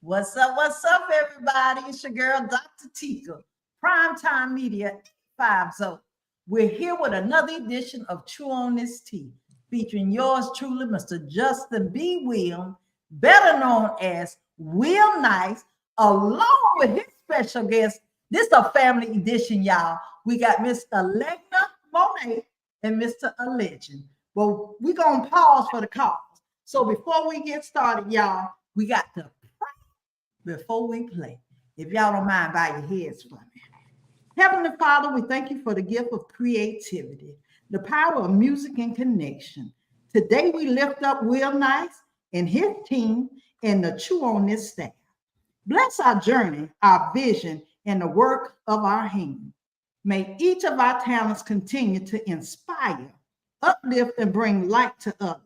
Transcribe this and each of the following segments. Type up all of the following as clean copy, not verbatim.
What's up, everybody? It's your girl, Dr. Tika, Primetime Media 850. We're here with another edition of True on This Tea, featuring yours truly, Mr. Justin B. Williams, better known as Will Nice, along with his special guest. This is a family edition, y'all. We got Mr. Legna Monet and Mr. Legend. Well, we're going to pause for the calls. So before we get started, y'all, we got to before we play. If y'all don't mind, bow your heads for me. Heavenly Father, we thank you for the gift of creativity, the power of music and connection. Today we lift up Will Nice and his team and the Chew on This staff. Bless our journey, our vision, and the work of our hands. May each of our talents continue to inspire, uplift, and bring light to others.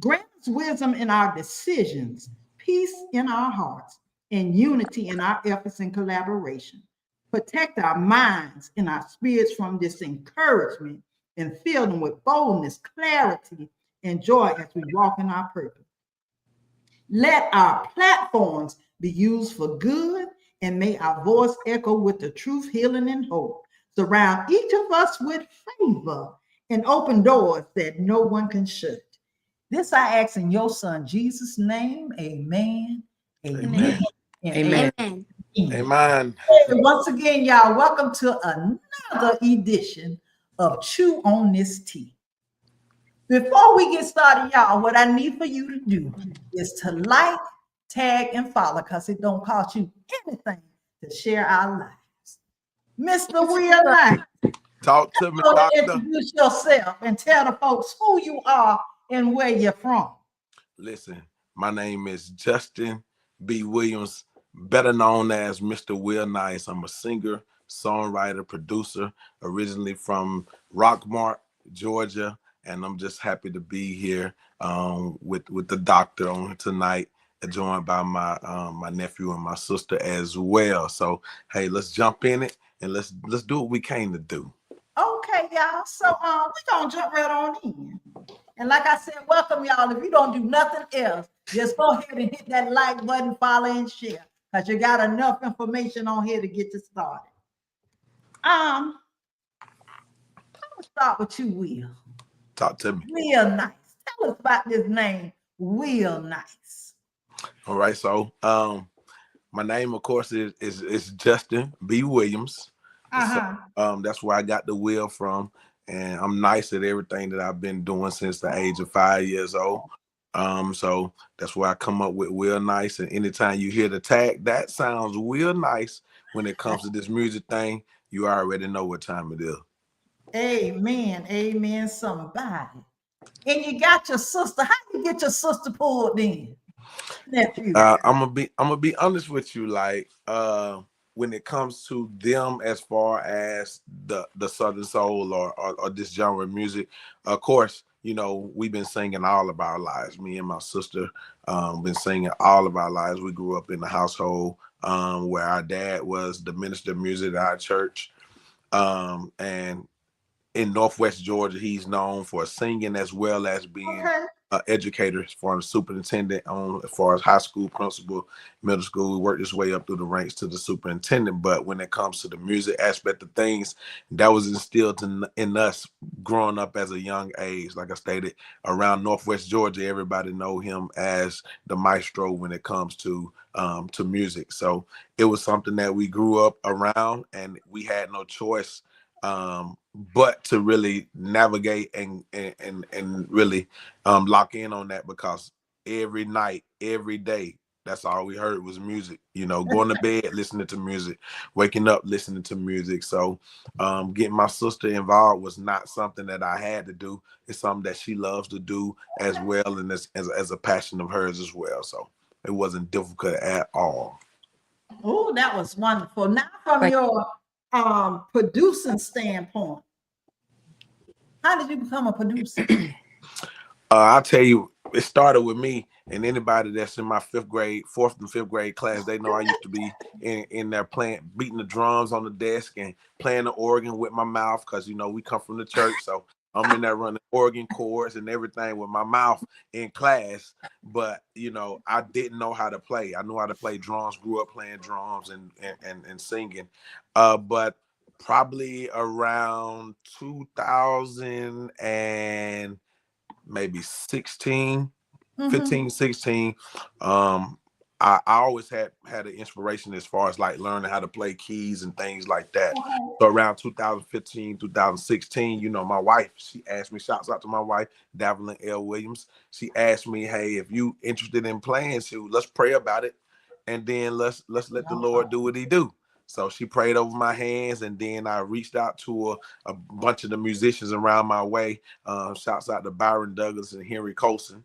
Grant us wisdom in our decisions, peace in our hearts, and unity in our efforts and collaboration. Protect our minds and our spirits from this encouragement and fill them with boldness, clarity, and joy as we walk in our purpose. Let our platforms be used for good, and may our voice echo with the truth, healing, and hope. Surround each of us with favor and open doors that no one can shut. This I ask in your son Jesus' name. Amen. Amen. Amen. Amen. Amen. Hey, once again, y'all, welcome to another edition of Chew on This Tea. Before we get started, y'all, what I need for you to do is to like, tag, and follow, because it don't cost you anything to share our lives. Mr. Will Knight, Talk to me, so doctor. introduce yourself and tell the folks who you are and where you're from. Listen, my name is Justin B. Williams, better known as Mr. Will Nice. I'm a singer, songwriter, producer, originally from Rockmart, Georgia, and I'm just happy to be here with the doctor on tonight, joined by my nephew and my sister as well. So hey, let's jump in it and let's do what we came to do. Okay, y'all. So we're gonna jump right on in. And like I said, welcome y'all. If you don't do nothing else, just go ahead and hit that like button, follow, and share, because you got enough information on here to get you started. I'm gonna start with you, Will. Talk to me. Will Nice. Tell us about this name, Will Nice. All right, so my name, of course, is Justin B. Williams. So, that's where I got the Will from, and I'm nice at everything that I've been doing since the age of 5 years old. So that's where I come up with Will Nice. And anytime you hear the tag, that sounds real nice. When it comes to this music thing, you already know what time it is. Amen. Amen. Somebody. And you got your sister. How you get your sister pulled in? Nephew. I'm gonna be honest with you. Like when it comes to them, as far as the Southern Soul or this genre of music, of course, you know, we've been singing all of our lives. Me and my sister been singing all of our lives. We grew up in a household where our dad was the minister of music at our church, and in Northwest Georgia, he's known for singing as well as being an educator for a superintendent on as far as high school principal, middle school. We worked his way up through the ranks to the superintendent. But when it comes to the music aspect of things, that was instilled in us growing up as a young age. Like I stated, around Northwest Georgia, everybody know him as the maestro when it comes to music. So it was something that we grew up around, and we had no choice but to really navigate and really lock in on that, because every night, every day, that's all we heard was music. You know, going to bed listening to music, waking up listening to music. So getting my sister involved was not something that I had to do. It's something that she loves to do as well, and as a passion of hers as well. So it wasn't difficult at all. Oh, that was wonderful. Now, from your producing standpoint, how did you become a producer? I'll tell you, it started with me, and anybody that's in my fourth and fifth grade class, they know I used to be in there beating the drums on the desk and playing the organ with my mouth, because, you know, we come from the church. So I'm in there running organ chords and everything with my mouth in class. But I didn't know how to play. I knew how to play drums, grew up playing drums and singing. But probably around 2000 and maybe 16, 15, 16. I always had an inspiration as far as like learning how to play keys and things like that. So around 2015, 2016, my wife, she asked me, shouts out to my wife, Davelyn L. Williams. She asked me, hey, if you interested in playing, let's pray about it. And then let's let the Lord do what he do. So she prayed over my hands, and then I reached out to a bunch of the musicians around my way. Shouts out to Byron Douglas and Henry Colson,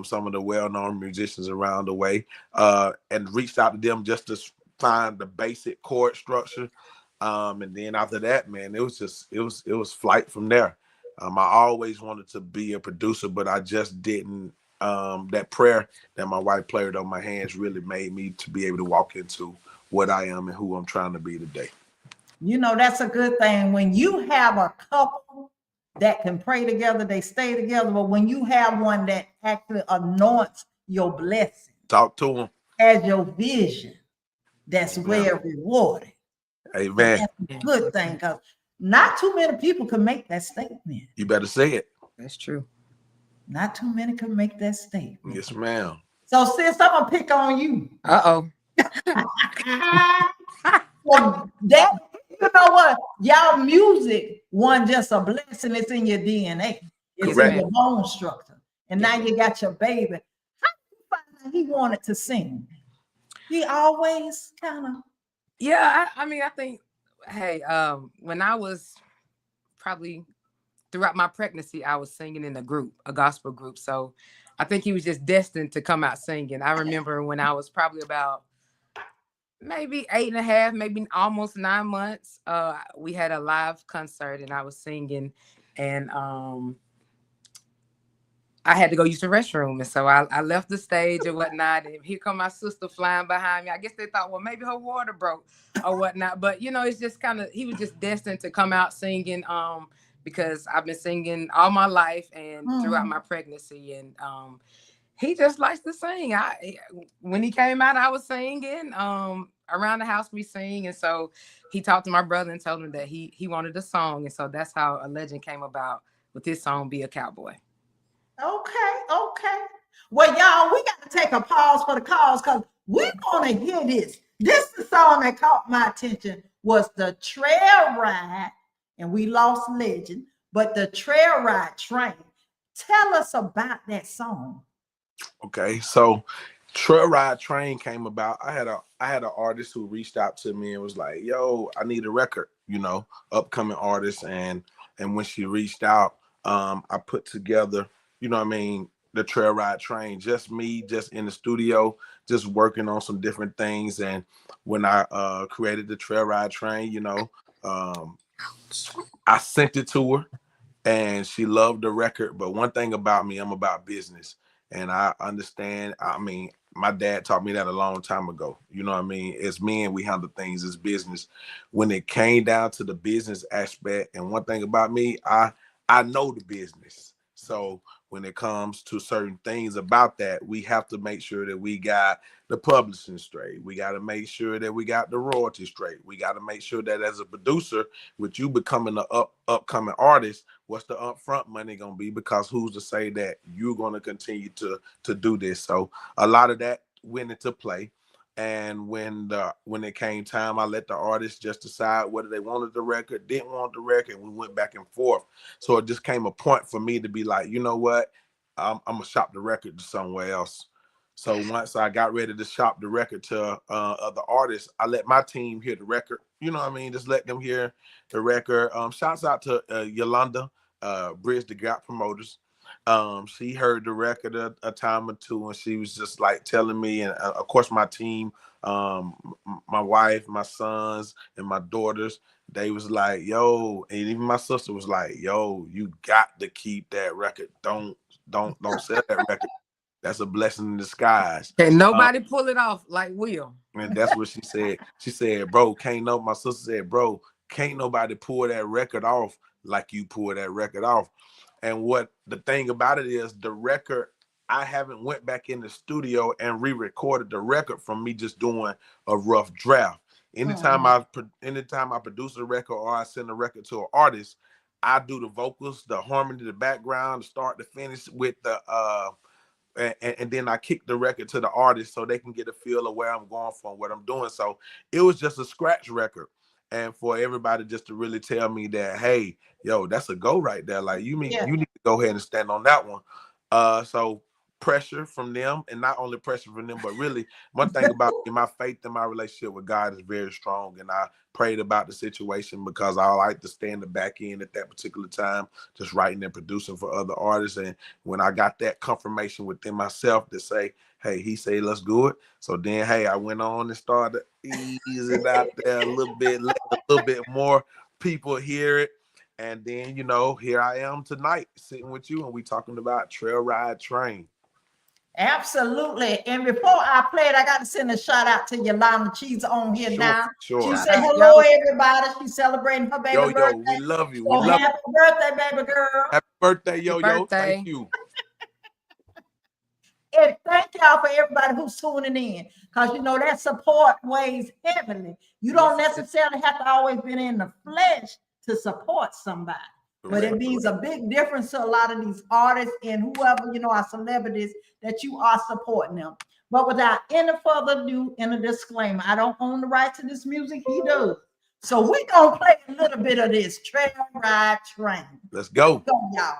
some of the well-known musicians around the way, and reached out to them just to find the basic chord structure. And then after that, man, it was flight from there. I always wanted to be a producer, but I just didn't. That prayer that my wife played on my hands really made me to be able to walk into what I am and who I'm trying to be today. That's a good thing. When you have a couple that can pray together, they stay together. But when you have one that actually anoints your blessing, talk to them as your vision, that's well rewarded. Amen. That's a good thing, because not too many people can make that statement. You better say it. That's true. Not too many can make that statement. Yes, ma'am. So sis, I'm gonna pick on you. Uh-oh. Well, that, you know what? Y'all music wasn't just a blessing. It's in your DNA. It's Correct. in your bone structure. And now you got your baby. How did you find out he wanted to sing? He always kind of. Yeah, I mean, I think, hey, when I was probably throughout my pregnancy, I was singing in a gospel group. So I think he was just destined to come out singing. I remember when I was probably about maybe 8.5, maybe almost 9 months, we had a live concert and I was singing, and I had to go use the restroom. And so I left the stage and whatnot. And here come my sister flying behind me. I guess they thought, well, maybe her water broke or whatnot. But, it's just kind of, he was just destined to come out singing, because I've been singing all my life and throughout my pregnancy. And he just likes to sing. When he came out, I was singing. Around the house we sing. And so he talked to my brother and told him that he wanted a song. And so that's how A Legend came about with his song, Be a Cowboy. Okay. Well, y'all, we got to take a pause for the cause, because we're going to hear this. This is the song that caught my attention, was the Trail Ride, and we lost Legend, but the Trail Ride Train. Tell us about that song. Okay, so Trail Ride Train came about. I had an artist who reached out to me and was like, yo, I need a record, upcoming artist. And when she reached out, I put together, the Trail Ride Train, just me, just in the studio, just working on some different things. And when I created the Trail Ride Train, I sent it to her and she loved the record. But one thing about me, I'm about business. And I understand, my dad taught me that a long time ago. As men, we handle things as business. When it came down to the business aspect, and one thing about me, I know the business. So when it comes to certain things about that, we have to make sure that we got the publishing straight. We got to make sure that we got the royalty straight. We got to make sure that as a producer, with you becoming an upcoming artist, what's the upfront money going to be? Because who's to say that you're going to continue to do this? So a lot of that went into play. And when it came time, I let the artist just decide whether they wanted the record, didn't want the record, and we went back and forth. So it just came a point for me to be like, you know what, I'm gonna shop the record to somewhere else. So once I got ready to shop the record to other artists, I let my team hear the record. Just let them hear the record. Shouts out to Yolanda, Bridge the Gap Promoters. She heard the record a time or two, and she was just like telling me, and of course my team, my wife, my sons, and my daughters, they was like, yo, and even my sister was like, yo, you got to keep that record. Don't sell that record. That's a blessing in disguise. Can nobody pull it off like Will? And that's what she said. She said, bro, my sister said, bro, can't nobody pull that record off like you pull that record off. And what the thing about it is, the record, I haven't went back in the studio and re-recorded the record from me just doing a rough draft. Anytime I produce a record or I send a record to an artist, I do the vocals, the harmony, the background, the start to finish with the and then I kick the record to the artist so they can get a feel of where I'm going from, what I'm doing. So it was just a scratch record. And for everybody just to really tell me that, hey, yo, that's a go right there. Like you need to go ahead and stand on that one. So pressure from them, and not only pressure from them, but really one thing about my faith and my relationship with God is very strong. And I prayed about the situation because I like to stay in the back end at that particular time, just writing and producing for other artists. And when I got that confirmation within myself to say, hey, he said, let's do it. So then, hey, I went on and started easing out there a little bit, let a little bit more people hear it. And then, you know, here I am tonight sitting with you and we talking about Trail Ride Train. Absolutely. And before I play it, I got to send a shout out to Yolanda. She's on here now. Sure. She said hello, everybody. She's celebrating her baby birthday. Yo, we love you. So happy birthday, baby girl. Happy birthday, yo. Thank you. And thank y'all for everybody who's tuning in, because you know that support weighs heavily. You don't necessarily have to always be in the flesh to support somebody. But it means a big difference to a lot of these artists and whoever, you know, are celebrities, that you are supporting them. But without any further ado, in a disclaimer, I don't own the right to this music. He does. So we're going to play a little bit of this Trail Ride Train. Let's go. Go, y'all.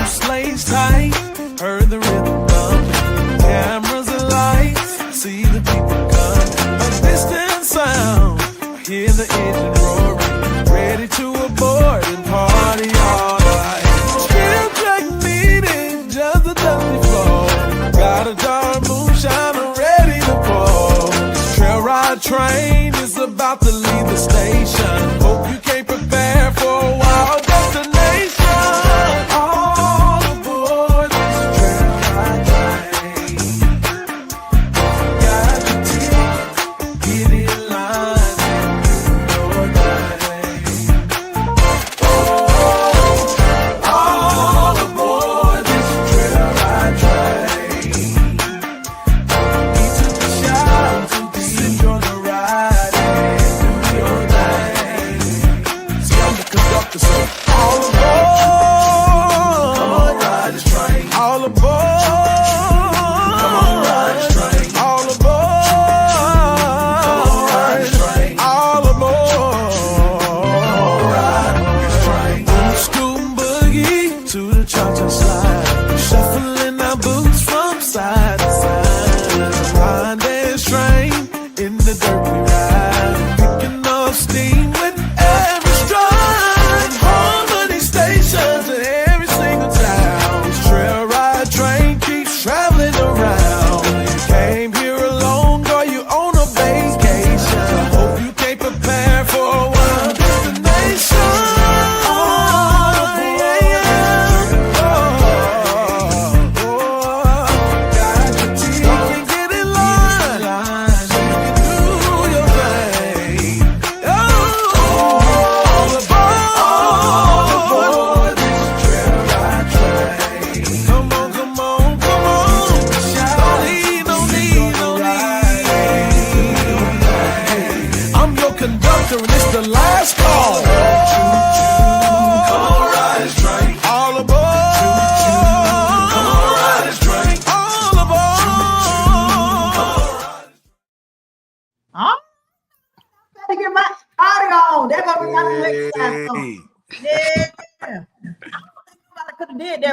Slaves tight, heard the rhythm bump, cameras and lights, see the people come, a distant sound, hear the engine roaring, ready to aboard and party all night. Still track meeting, just a dusty floor, got a jar of moonshine ready to pour. Trail Ride Train is about to leave the station, hope you came prepared for a wild destination.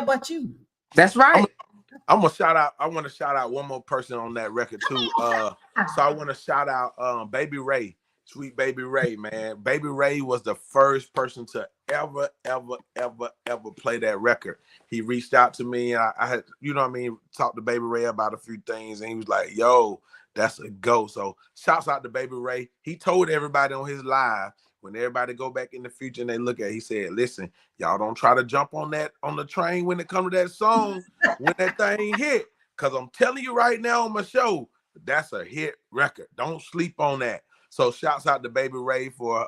But you. That's right. I'm gonna shout out. I want to shout out one more person on that record too. So I want to shout out Baby Ray, sweet Baby Ray, man. Baby Ray was the first person to ever play that record. He reached out to me, and I had, you know what I mean, talked to Baby Ray about a few things, and he was like, "Yo, that's a go." So shouts out to Baby Ray. He told everybody on his live, when everybody go back in the future and they look at it, he said, listen, y'all don't try to jump on the train when it comes to that song, when that thing hit. Because I'm telling you right now on my show, That's a hit record. Don't sleep on that. So shouts out to Baby Ray for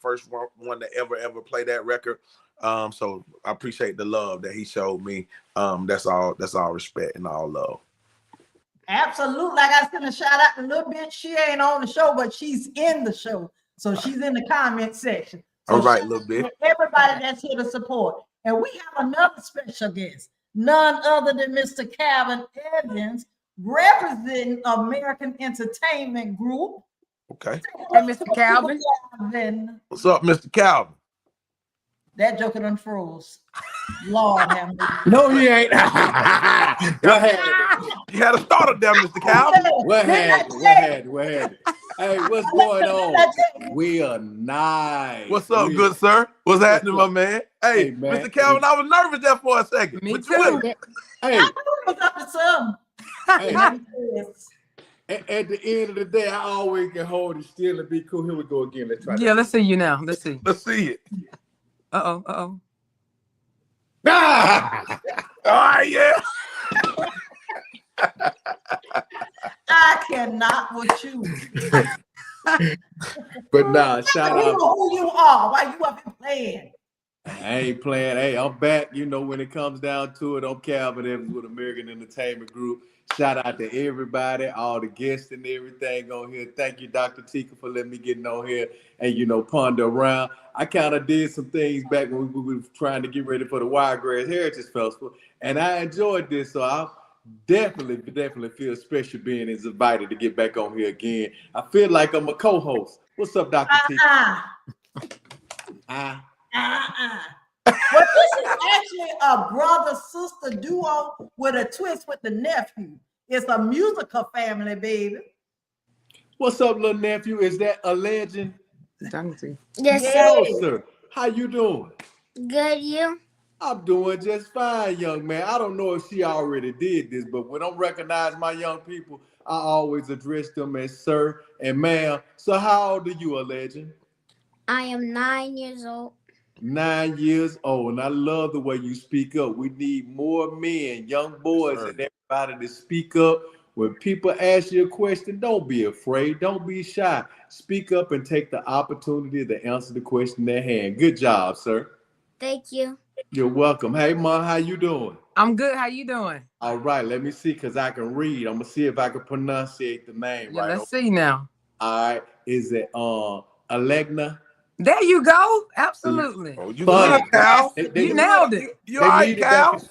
first one to ever play that record. So I appreciate the love that he showed me. That's all respect and all love. Absolutely. Like I sent a shout out a little bit. She ain't on the show, but she's in the show. So she's in the comment section. So All right, little bit. Everybody that's here to support. And we have another special guest, none other than Mr. Calvin Evans, representing American Entertainment Group. Okay. Hey, Mr. Calvin. What's up, Mr. Calvin? That joker done froze. Lord have mercy. No, you ain't. What happened? You had a starter there, Mr. Calvin. What happened? Hey, what's going on? We are nice. What's up, good sir? What's happening, my man? Hey, man. Mr. Calvin, I was nervous there for a second. Me But too. you with me? Hey, I knew it was up to some. hey, at the end of the day, I always can hold it still and be cool. Here we go again. Let's try Yeah, let's see you now. Let's see. Let's see it. Uh-oh. Ah! All right, yeah. I cannot with you. But nah, shout You out. know who you are. Why you up here playing? I ain't playing. Hey, I'm back. You know, when it comes down to it, I'm Calvin Evans with American Entertainment Group. Shout out to everybody, all the guests and everything on here. Thank you, Dr. Tika, for letting me get on here and, you know, ponder around. I kind of did some things back when we were trying to get ready for the Wiregrass Heritage Festival, and I enjoyed this, so I definitely feel special being invited to get back on here again. I feel like I'm a co-host. What's up, Dr. Tika? Well, this is actually a brother-sister duo with a twist with the nephew. It's a musical family, baby. What's up, little nephew? Is that a legend? Yes, Hello, sir. sir. How you doing? Good, you? I'm doing just fine, young man. I don't know if she already did this, but when I recognize my young people, I always address them as sir and ma'am. So how old are you, a legend? I am 9 years old. 9 years old, and I love the way you speak up. We need more men, young boys, and everybody to speak up. When people ask you a question, don't be afraid. Don't be shy. Speak up and take the opportunity to answer the question at hand. Good job, sir. Thank you. You're welcome. Hey, Mom, how you doing? I'm good. How you doing? All right, let me see, because I can read. I'm going to see if I can pronunciate the name Yeah, right. let's see now. All right. Is it Alegna? There you go. Absolutely. Oh, you Funny. good, Cal? You nailed it. You all right, Cal?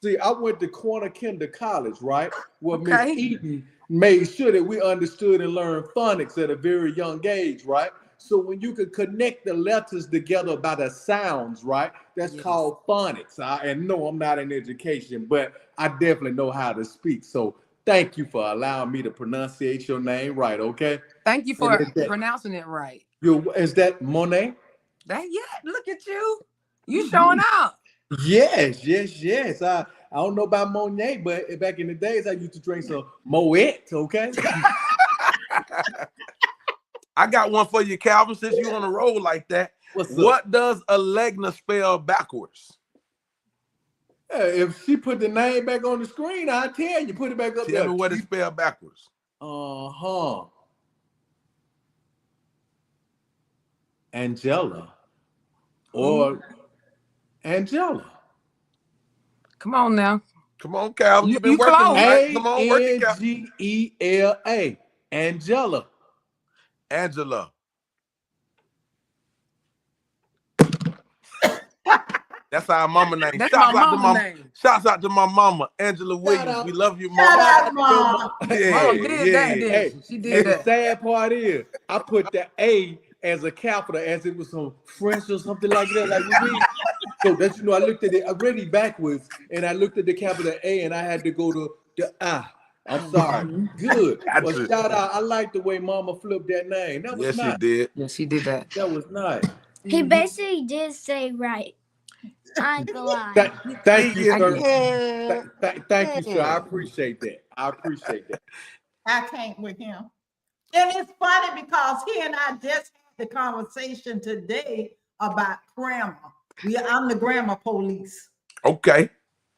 See, I went to Corner Kinder College, right? Well, Okay. Miss Eaton made sure that we understood and learned phonics at a very young age, right? So when you can connect the letters together by the sounds, right? That's called phonics. And no, I'm not in education, but I definitely know how to speak. So thank you for allowing me to pronunciate your name right, okay? Thank you for pronouncing it right. Is that Monet? Look at you. You showing out. Yes. I don't know about Monet, but back in the days, I used to drink some Moet, okay? I got one for you, Calvin, since you on a roll like that. What does Alegna spell backwards? If she put the name back on the screen, I'll tell you. Put it back up there. Tell me what it spelled backwards. Angela. Or Angela. Come on now. Come on, Calvin. You've been you working. close. Right? Come on, working, Calvin. Angela. Angela. Angela. That's our mama name. That's my mama name. Shouts out to my mama, Angela Williams. We love you, Shout mama. out, Mom. Yeah, Mom did that, didn't Hey, she? She did the that. sad part is, I put the A as a capital, as it was some French or something like that. Like we read. So that's, I looked at it already backwards, and I looked at the capital A, and I had to go to the I. I'm sorry. Good. Well, shout out. I like the way Mama flipped that name. That was nice. She did. Yeah, she did that. That was nice. He basically did say right. I ain't gonna lie. Thank you, sir. Thank you, sir. I appreciate that. I can't with him. And it's funny because he and I just had the conversation today about grammar. I'm the grammar police. Okay.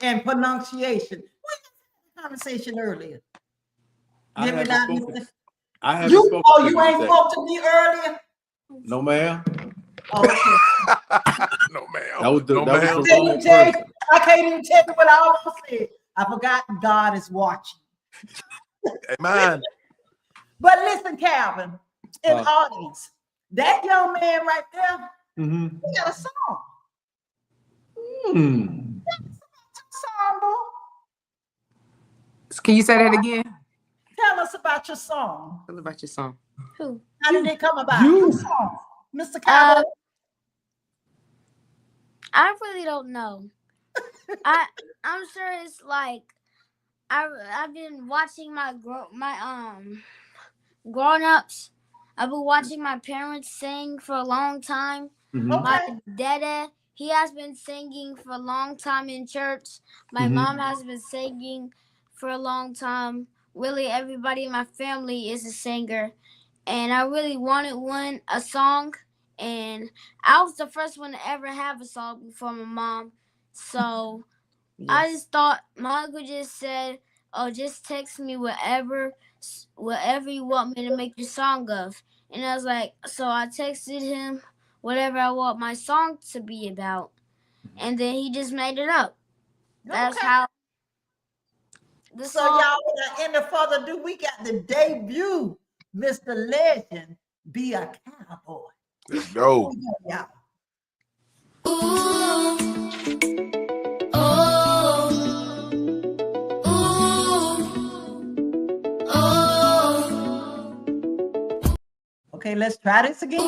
And pronunciation. We had a conversation earlier. I Did we haven't not, spoken. Mr. I haven't You, spoken oh, to you you ain't today. spoke to me earlier? No, ma'am. Okay. No, ma'am. That was the No, that ma'am. was the wrong person. I can't even tell you what I almost said. I forgot God is watching. Amen. But listen, Calvin, in audience, that young man right there, Mm-hmm. he got a song. Hmm. Song, boy. Can you say that again? Tell us about your song. Tell us about your song. Who? How did it come about? You. Your song, Mr. Cowboy. I really don't know. I'm sure it's like I've been watching my grown ups. I've been watching my parents sing for a long time. Mm-hmm. My dad, he has been singing for a long time in church. My mom has been singing for a long time. Really, everybody in my family is a singer. And I really wanted a song. And I was the first one to ever have a song before my mom. So I just thought my uncle just said, "Oh, just text me whatever you want me to make your song of." And I was like, so I texted him whatever I want my song to be about, and then he just made it up. That's how the So song. y'all, without any further ado, we got the debut, Mr. Legend, Be a Cowboy. Let's go. Y'all. Okay, let's try this again.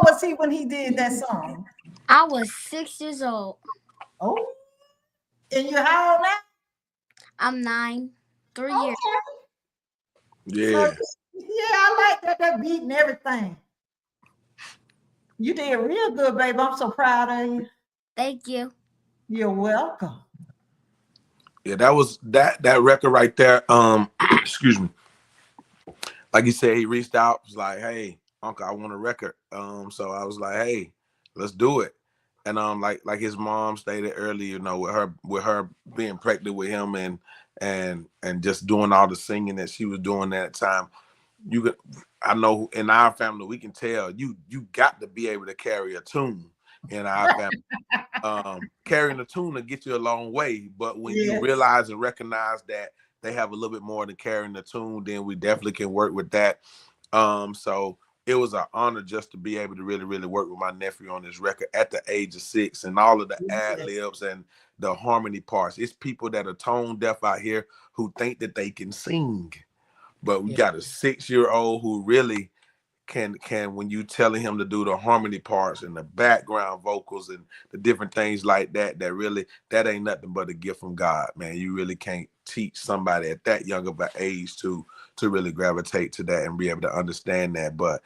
Was he when he did that song? I was 6 years old. Oh, and you're how old now? I'm 9, 3 years. Yeah. So, yeah, I like that beat and everything. You did real good, babe. I'm so proud of you. Thank you. You're welcome. Yeah, that was that record right there. Excuse me. Like you said, he reached out, was like, "Hey, Uncle, I want a record." So I was like, "Hey, let's do it." And like his mom stated earlier, you know, with her being pregnant with him and just doing all the singing that she was doing at the time, I know in our family we can tell you got to be able to carry a tune in our family. Carrying a tune will get you a long way, but when you realize and recognize that they have a little bit more than carrying the tune, then we definitely can work with that. So it was an honor just to be able to really, really work with my nephew on this record at the age of 6, and all of the ad libs and the harmony parts. It's people that are tone deaf out here who think that they can sing, but we got a 6-year-old who really can when you telling him to do the harmony parts and the background vocals and the different things like that, that ain't nothing but a gift from God, man. You really can't teach somebody at that young of an age to really gravitate to that and be able to understand that. But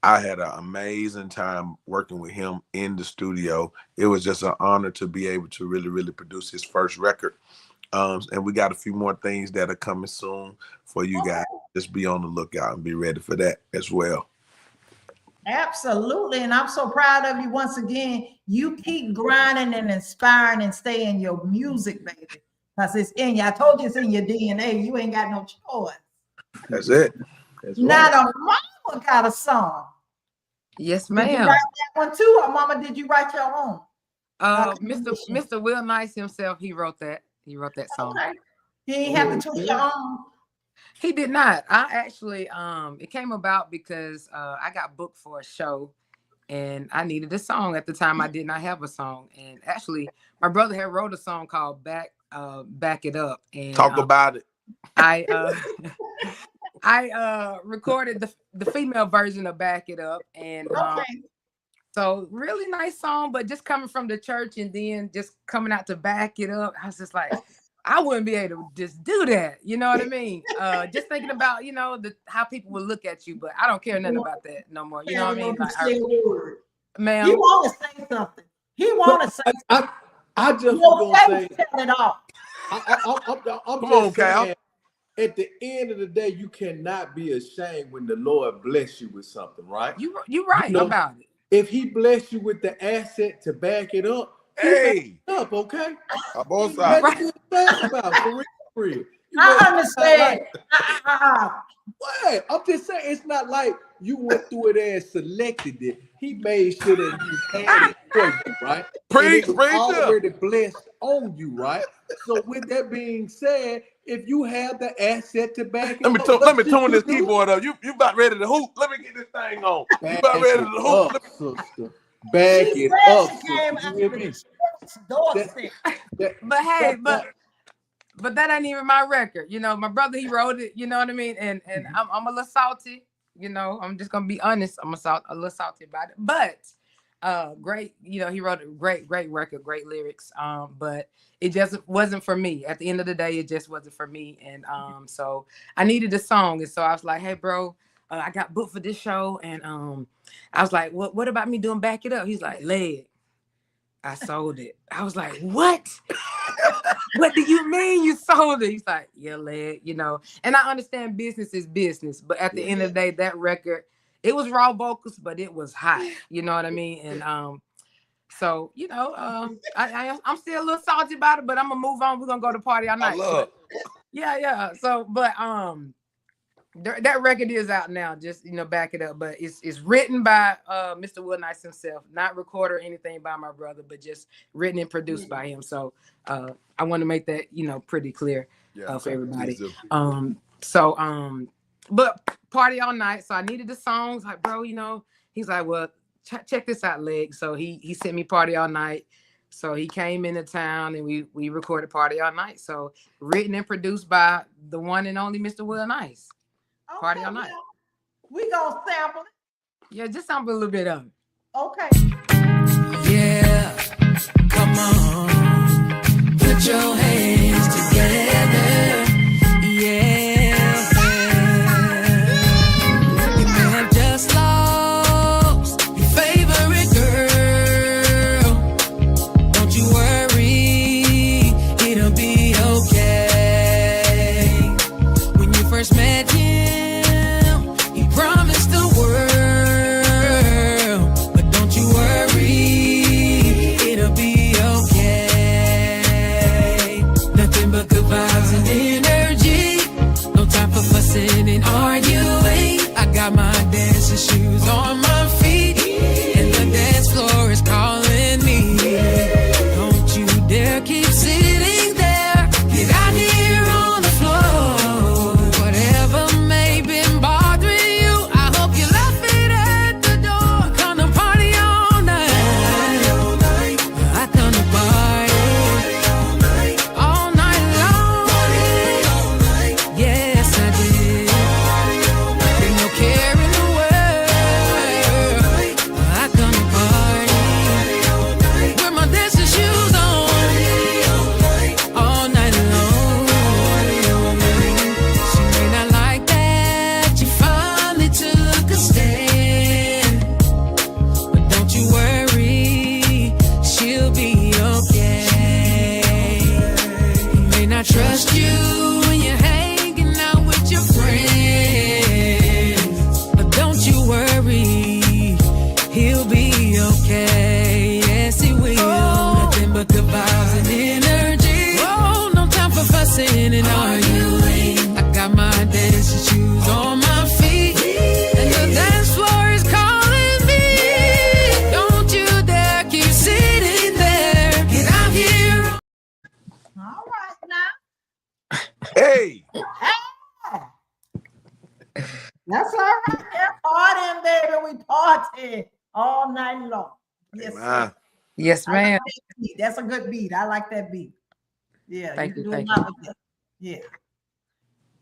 I had an amazing time working with him in the studio. It was just an honor to be able to really, really produce his first record. And we got a few more things that are coming soon for you guys. Just be on the lookout and be ready for that as well. Absolutely. And I'm so proud of you once again. You keep grinding and inspiring and stay in your music, baby. Because it's in you. I told you it's in your DNA. You ain't got no choice. That's it. That's now right. the mama got a song. Yes, Did you ma'am. write that one too, or mama, did you write your own? Mr. Will Nice himself, he wrote that. He wrote that song. Okay. You ain't have to tweet your own. He did not. I actually, it came about because I got booked for a show and I needed a song. At the time, I did not have a song. And actually, my brother had wrote a song called Back It Up. And Talk about it. I recorded the female version of Back It Up. And so really nice song, but just coming from the church and then just coming out to back it up, I was just like, I wouldn't be able to just do that. You know what I mean? Just thinking about, how people will look at you, but I don't care nothing about that no more. You know what I mean? Like, ma'am. He want to say something. He want to say something. I just want to say, tell it off. I'm just saying, at the end of the day, you cannot be ashamed when the Lord bless you with something, right? You're right about it. If he bless you with the asset to back it up, hey, up, okay? Both sides. About for real. I understand. What? I'm just saying, it's not like you went through it and selected it. He made sure that you had it for you, right? Preach, and it was already blessed on you, right? So with that being said, if you have the asset to back it up, let me tune this keyboard up. You about ready to hoop? Let me get this thing on. You about ready to hoop? Sister. Back it up, sister. But hey, but that ain't even my record. My brother, he wrote it. You know what I mean? And I'm a little salty. I'm just gonna be honest. I'm a little salty about it. But great. He wrote a great record, great lyrics. But it just wasn't for me. At the end of the day, it just wasn't for me. And so I needed a song. And so I was like, hey, bro, I got booked for this show. And I was like, what about me doing Back It Up? He's like, Leg, I sold it. I was like, what? What do you mean you sold it? He's like, yeah, Leg, And I understand business is business. But at the end of the day, that record, it was raw vocals, but it was hot. You know what I mean? And so, I'm still a little salty about it, but I'm gonna move on. We're gonna go to party all night. I love. Yeah. So, but that record is out now. Just back it up. But it's written by Mr. Will Nice himself, not recorded or anything by my brother, but just written and produced by him. So I want to make that pretty clear for everybody. But party all night. So I needed the songs. Like, bro, he's like, well, check this out, Leg. So he sent me Party All Night. So he came into town and we recorded Party All Night. So written and produced by the one and only Mr. Will Nice. Okay, Party All Night. We gonna sample it. Yeah, just sample a little bit of it. Okay. Yeah, come on, put your hands together. Yeah, you may have just lost your favorite girl. Don't you worry, it'll be okay. When you first met him, he promised the world, but don't you worry. Yes, Amen. sir. Yes, I like ma'am. that beat. That's a good beat. I like that beat. Yeah, you Thank can you. do a Thank lot you. with that. Yeah.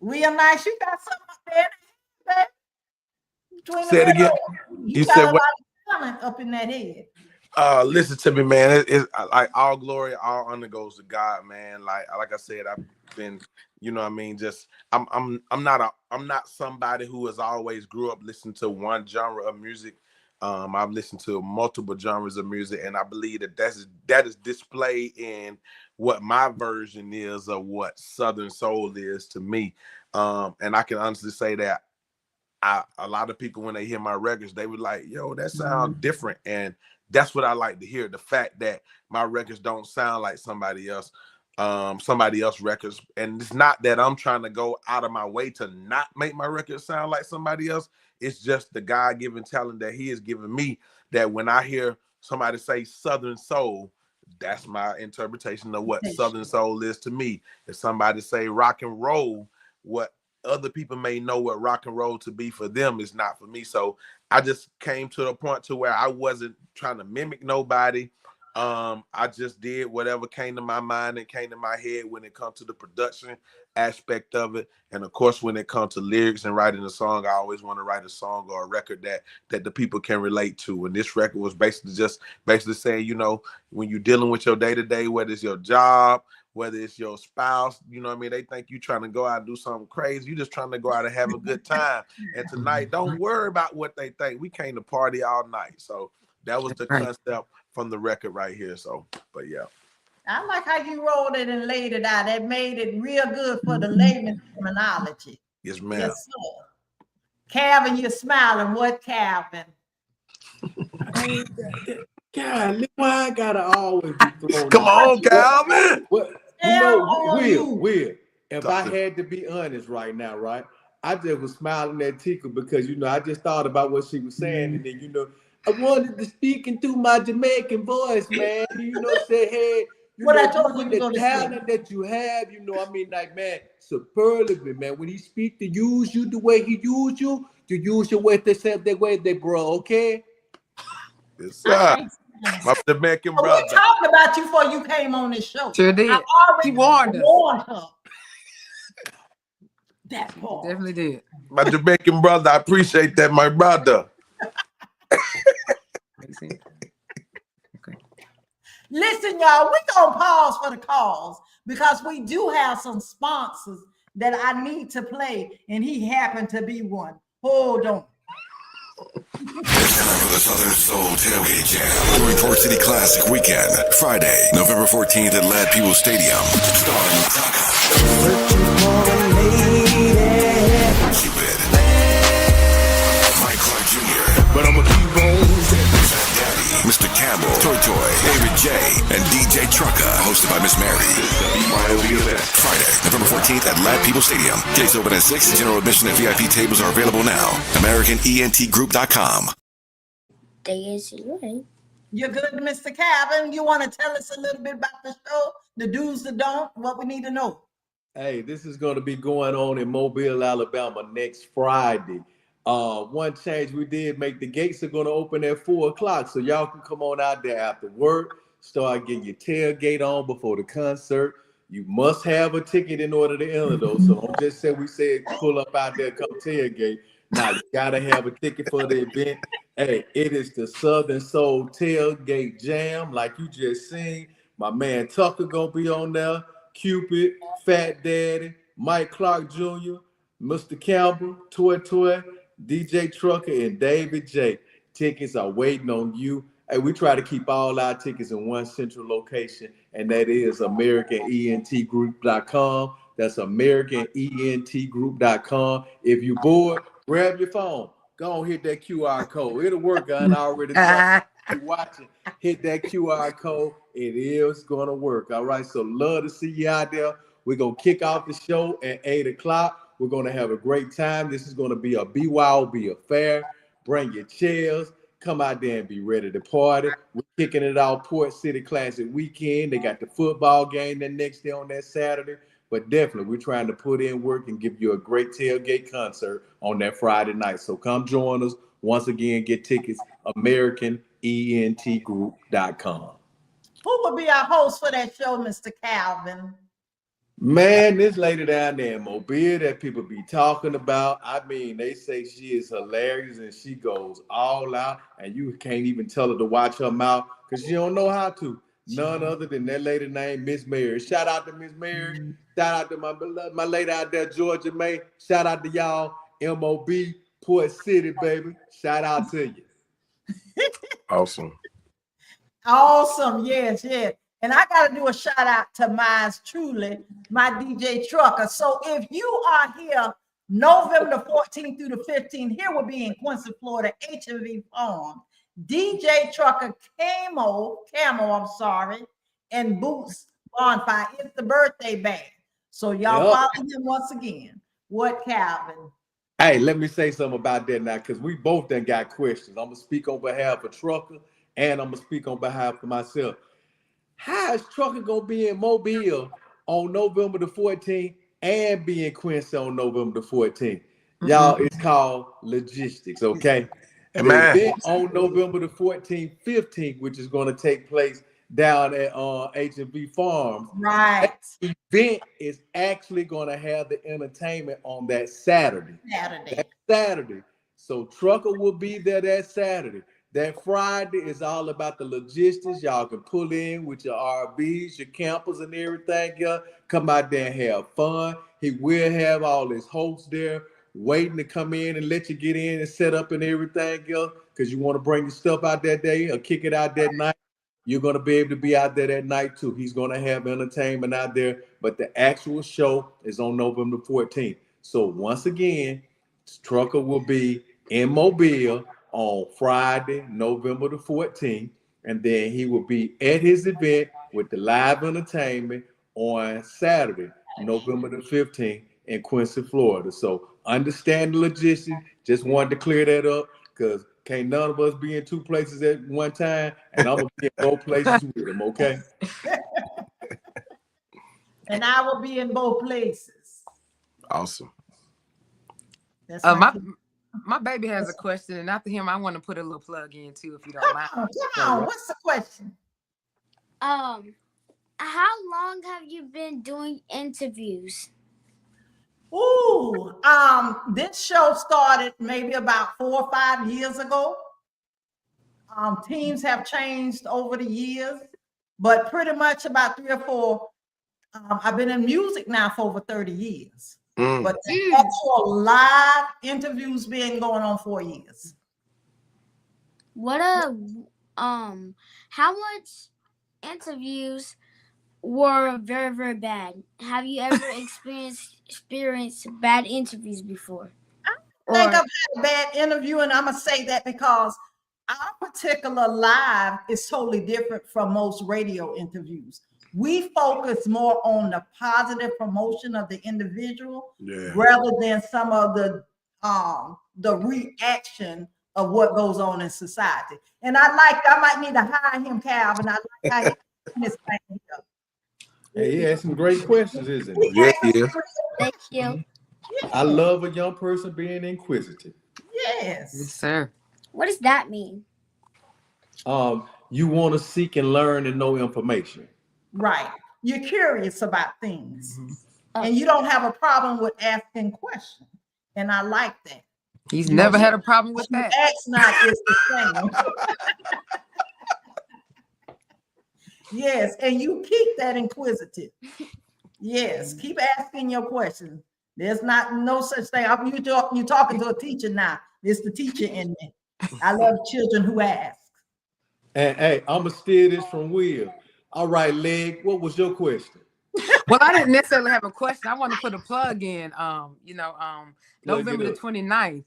Real nice. You got something up there, baby. Between the Say it again. middle. You You got said a lot what? of talent up in that head. Listen to me, man. Like all glory, all honor goes to God, man. Like I said, I've been, you know what I mean, just I'm not somebody who has always grew up listening to one genre of music. I've listened to multiple genres of music, and I believe that is displayed in what my version is of what Southern Soul is to me. And I can honestly say that a lot of people, when they hear my records, they were like, yo, that sounds different. And that's what I like to hear. The fact that my records don't sound like somebody else records. And it's not that I'm trying to go out of my way to not make my records sound like somebody else. It's just the God-given talent that he has given me, that when I hear somebody say Southern Soul, that's my interpretation of what Southern Soul is to me. If somebody say rock and roll, what other people may know what rock and roll to be for them is not for me. So I just came to a point to where I wasn't trying to mimic nobody. I just did whatever came to my mind and came to my head when it comes to the production aspect of it. And of course, when it comes to lyrics and writing a song, I always want to write a song or a record that the people can relate to. And this record was basically saying, you know, when you're dealing with your day-to-day, whether it's your job, whether it's your spouse, you know what I mean? They think you trying to go out and do something crazy. You just trying to go out and have a good time. And tonight, don't worry about what they think. We came to party all night. So that was the Right. concept from the record right here. So, but yeah. I like how you rolled it and laid it out. That made it real good for the layman terminology. Yes, ma'am. Yes, sir. Calvin, you're smiling. What, Calvin? Hey, God, why I gotta always be thrown Come out? on, Calvin. What you Tell know, on you. Will. If I Talk to- had to be honest right now, right? I just was smiling at Tika because I just thought about what she was saying, and then I wanted to speak into my Jamaican voice, man. Say, hey, What I you told you with to the go to talent that you have, I mean, like, man, superlatively, man. When he speak to use you the way he use you with the way they bro, okay? Yes, I sir. can't stand My it. Jamaican But we brother. talked about you before you came on this show. Sure did. I He already warned us. warned her. That He part. definitely did. My Jamaican brother. I appreciate that, my brother. Makes sense. Okay. Listen, y'all, we're going to pause for the calls because we do have some sponsors that I need to play, and he happened to be one. Hold on. It's time for the Southern Soul Tailgate Jam during Torch City Classic Weekend, Friday, November 14th at Lad People Stadium. Starring Cupid, Mike Clark Jr., But I'ma keep on. Daddy, Mr. Campbell, Toy, David J, and DJ Trucka, hosted by Miss Mary. BYOB event. Friday, November 14th at Lad People Stadium. Gates open at 6. General admission and VIP tables are available now. AmericanENTGroup.com. You're good, Mr. Calvin. You want to tell us a little bit about the show, the do's, the don't, what we need to know? Hey, this is going to be going on in Mobile, Alabama next Friday. One change we did make, the gates are going to open at 4:00, so y'all can come on out there after work, start getting your tailgate on before the concert. You must have a ticket in order to enter, though, so don't just say we said pull up out there, come tailgate. Now, you got to have a ticket for the event. Hey, it is the Southern Soul Tailgate Jam, like you just seen. My man Tucker going to be on there, Cupid, Fat Daddy, Mike Clark Jr., Mr. Campbell, Toy, DJ Trucker, and David J. Tickets are waiting on you. Hey, we try to keep all our tickets in one central location, and that is AmericanENTGroup.com. That's AmericanENTGroup.com. If you're bored, grab your phone. Go on, hit that QR code. It'll work. I already told you watching. Hit that QR code. It is going to work. All right. So love to see you out there. We're going to kick off the show at 8 o'clock. We're going to have a great time. This is going to be a BYOB affair. Bring your chairs. Come out there and be ready to party. We're kicking it out Port City Classic weekend. They got the football game the next day on that Saturday. But definitely, we're trying to put in work and give you a great tailgate concert on that Friday night. So come join us. Once again, get tickets, entgroup.com. Who would be our host for that show, Mr. Calvin? Man, this lady down there in Mobile that people be talking about, I mean, they say she is hilarious and she goes all out, and you can't even tell her to watch her mouth because she don't know how to. None other than that lady named Miss Mary. Shout out to Miss Mary. Shout out to my lady out there, Georgia May. Shout out to y'all, MOB, Port City, baby. Shout out to you. Awesome. Awesome. Yes, yes. And I got to do a shout out to mine truly, my DJ Trucker. So if you are here November the 14th through the 15th, here will be in Quincy, Florida, HMV Farm. DJ Trucker Camo, and Boots Bonfire. It's the birthday band. So y'all follow him once again. What, Calvin? Hey, let me say something about that now, because we both done got questions. I'm going to speak on behalf of Trucker, and I'm going to speak on behalf of myself. How is Trucker going to be in Mobile on November the 14th and be in Quincy on November the 14th? Y'all, it's called logistics, okay? The event on November the 14th, 15th, which is going to take place down at H&B Farms. Right. That event is actually going to have the entertainment on that Saturday. That Saturday. So Trucker will be there that Saturday. That Friday is all about the logistics. Y'all can pull in with your RVs, your campers, and everything. Come out there and have fun. He will have all his hosts there waiting to come in and let you get in and set up and everything else, because you want to bring your stuff out that day or kick it out that night. You're going to be able to be out there that night too. He's going to have entertainment out there, but the actual show is on November 14th. So once again, Trucker will be in Mobile on Friday, November the 14th, and then he will be at his event with the live entertainment on Saturday, November the 15th in Quincy, Florida. So understand the logistics. Just wanted to clear that up, because can't none of us be in two places at one time, and I'm going to be in both places with him, okay? And I will be in both places. Awesome. That's my baby has a question, and after him, I want to put a little plug in too, if you don't mind. Come on. What's the question? How long have you been doing interviews? Ooh, this show started maybe about 4 or 5 years ago. Teams have changed over the years, but pretty much about 3 or 4. I've been in music now for over 30 years. But the actual live interviews been going on 4 years. How much interviews were very, very bad? Have you ever experienced bad interviews before? I think I've had a bad interview, and I'm gonna say that because our particular live is totally different from most radio interviews. We focus more on the positive promotion of the individual rather than some of the reaction of what goes on in society. And I might need to hire him, Calvin. I like how his thing up. Hey, he had some great questions, isn't he? Yeah, yeah. Thank you. I love a young person being inquisitive. Yes. Yes, sir. What does that mean? You want to seek and learn and know information. Right. You're curious about things. And you don't have a problem with asking questions. And I like that. He's never had a problem with that. Ask not is the same. Yes, and you keep that inquisitive. Yes, keep asking your questions. There's no such thing. You're talking to a teacher now. It's the teacher in me. I love children who ask. And hey, I'm gonna steal this from Will. All right, Leg, what was your question? Well, I didn't necessarily have a question. I want to put a plug in. November the 29th.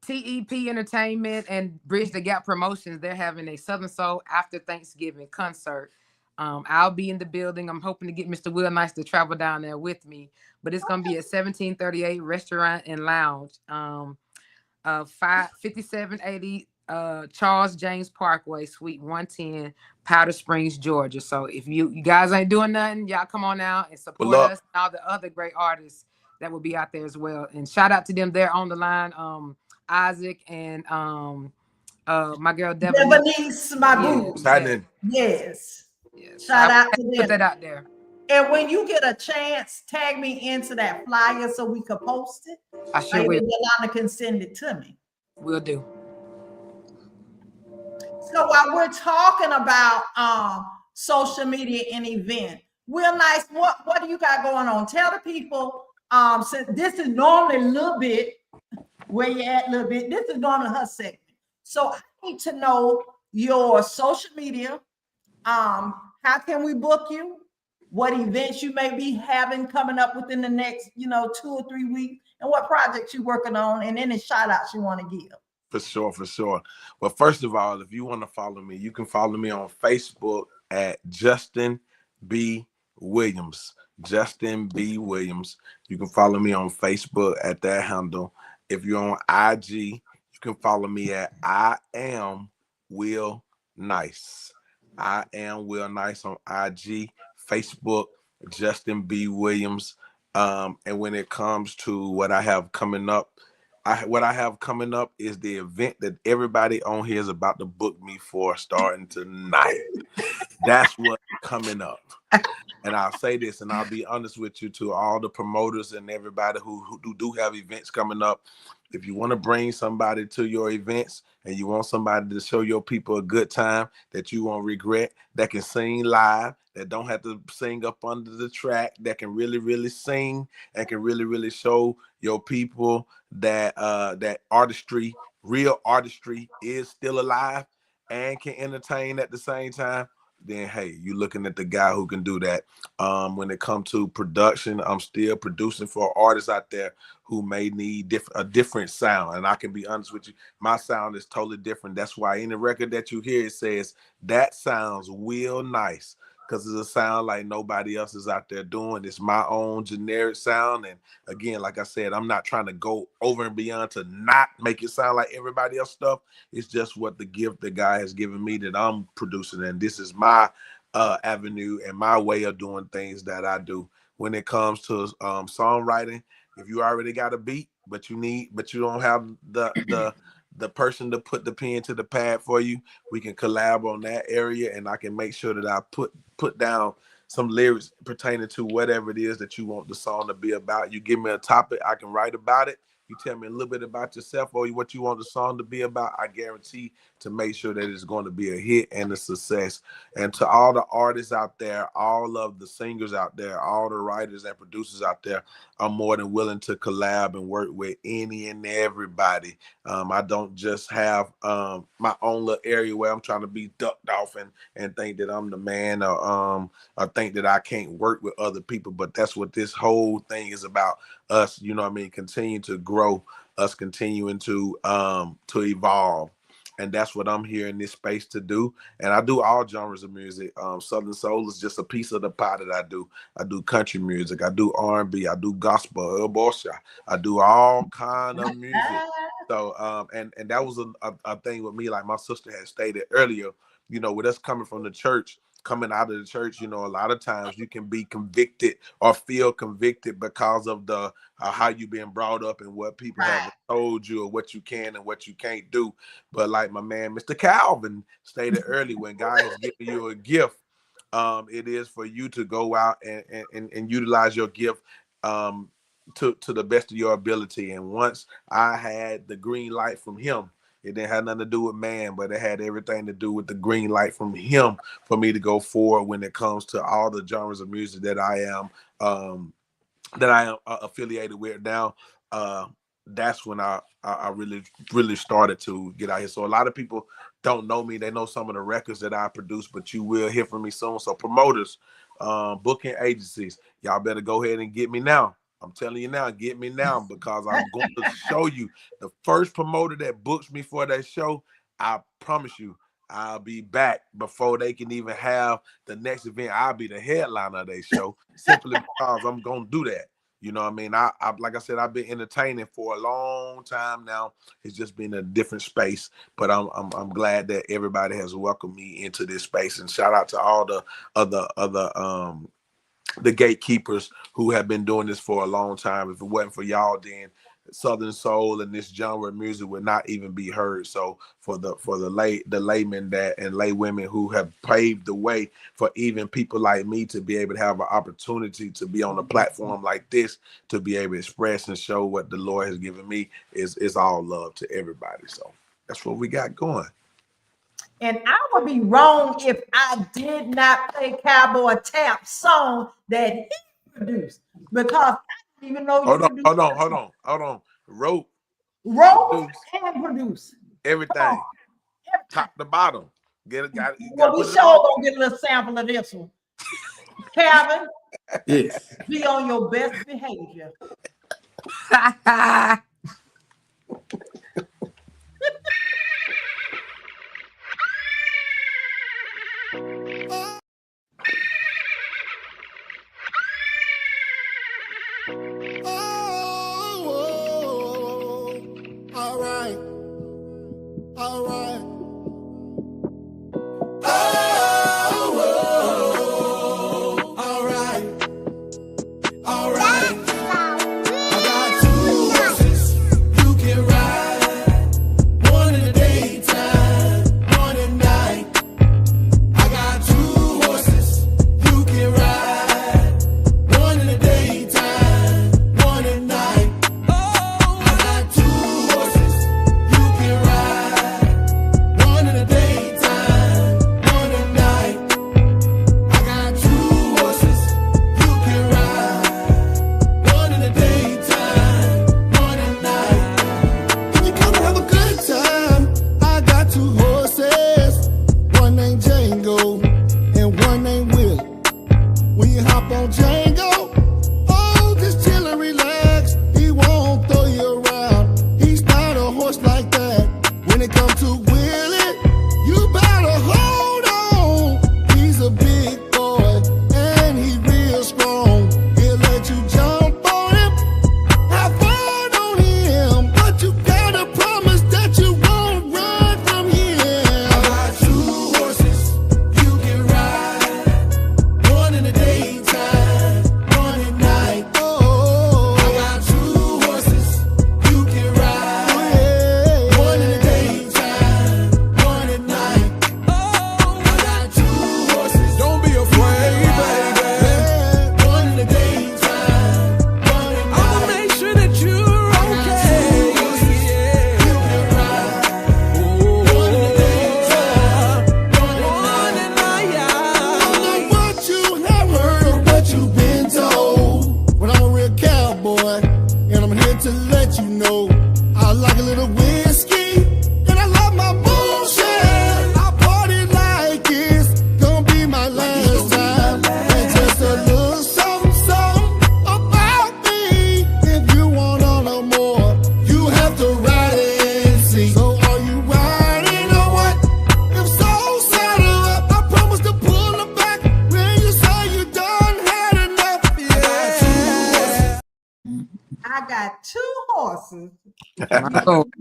TEP Entertainment and Bridge the Gap Promotions, they're having a Southern Soul after Thanksgiving concert. I'll be in the building. I'm hoping to get Mr. Will Nice to travel down there with me. But it's going to be at 1738 Restaurant and Lounge, 5780 Charles James Parkway, Suite 110, Powder Springs, Georgia. So if you guys ain't doing nothing, y'all come on out and support us and all the other great artists that will be out there as well. And shout out to them there on the line, Isaac and My girl Devonese. Devonese, my boo. What's happening? Yes. Yes. Shout I out to put them. that out there. And when you get a chance, tag me into that flyer so we could post it. I sure Maybe will. Yolanda can send it to me. Will do. So while we're talking about social media and event, Will Nice, what do you got going on? Tell the people, since this is normally a little bit where you at a little bit, this is normally her segment. So I need to know your social media. How can we book you? What events you may be having coming up within the next, 2 or 3 weeks, and what projects you're working on, and any shout outs you want to give. For sure, for sure. Well, first of all, if you want to follow me, you can follow me on Facebook at Justin B. Williams. Justin B. Williams. You can follow me on Facebook at that handle. If you're on IG, you can follow me at I am Will Nice. I am Will Nice on IG, Facebook, Justin B. Williams. And when it comes to what I have coming up, what I have coming up is the event that everybody on here is about to book me for starting tonight. That's what's coming up. And I'll say this, and I'll be honest with you, to all the promoters and everybody who do have events coming up. If you want to bring somebody to your events and you want somebody to show your people a good time that you won't regret, that can sing live, that don't have to sing up under the track, that can really, really sing and can really, really show your people that that artistry, real artistry, is still alive and can entertain at the same time, then hey, you're looking at the guy who can do that. When it comes to production, I'm still producing for artists out there who may need a different sound. And I can be honest with you, my sound is totally different. That's why any record that you hear, it says that sounds real nice, because it's a sound like nobody else is out there doing. It's my own generic sound. And again, like I said, I'm not trying to go over and beyond to not make it sound like everybody else stuff. It's just what the gift the guy has given me that I'm producing. And this is my avenue and my way of doing things that I do. When it comes to songwriting, if you already got a beat, but you don't have the person to put the pen to the pad for you, we can collab on that area, and I can make sure that I put down some lyrics pertaining to whatever it is that you want the song to be about. You give me a topic, I can write about it. You tell me a little bit about yourself or what you want the song to be about, I guarantee to make sure that it's going to be a hit and a success. And to all the artists out there, all of the singers out there, all the writers and producers out there, I'm more than willing to collab and work with any and everybody. I don't just have my own little area where I'm trying to be ducked off and think that I'm the man, or think that I can't work with other people. But that's what this whole thing is about. Us, continue to grow, us continuing to evolve. And that's what I'm here in this space to do. And I do all genres of music. Southern Soul is just a piece of the pie that I do. I do country music. I do R&B. I do gospel. I do all kind of music. So, and that was a thing with me. Like my sister had stated earlier, with us coming from the church, coming out of the church, a lot of times you can be convicted or feel convicted because of the how you've been brought up and what people have told you or what you can and what you can't do. But like my man, Mr. Calvin stated earlier, when God has given you a gift, it is for you to go out and utilize your gift to the best of your ability. And once I had the green light from him, it didn't have nothing to do with man, but it had everything to do with the green light from him for me to go forward when it comes to all the genres of music that I am affiliated with now. That's when I really started to get out here. So a lot of people don't know me. They know some of the records that I produce, but you will hear from me soon. So promoters, booking agencies, y'all better go ahead and get me now. I'm telling you now, get me now, because I'm going to show you the first promoter that books me for that show. I promise you, I'll be back before they can even have the next event. I'll be the headliner of their show simply because I'm going to do that. You know what I mean? I like I said, I've been entertaining for a long time now. It's just been a different space, but I'm glad that everybody has welcomed me into this space. And shout out to all the other the gatekeepers who have been doing this for a long time. If it wasn't for y'all, then Southern soul and this genre of music would not even be heard. So for the laymen that and lay women who have paved the way for even people like me to be able to have an opportunity to be on a platform like this, to be able to express and show what the Lord has given me is all love to everybody. So that's what we got going. And I would be wrong if I did not play Cowboy Tap song that he produced, because I didn't even know you produced. Hold on. Wrote and produce everything, top to bottom. Well, we sure gonna get a little sample of this one. Calvin, Yes. be on your best behavior.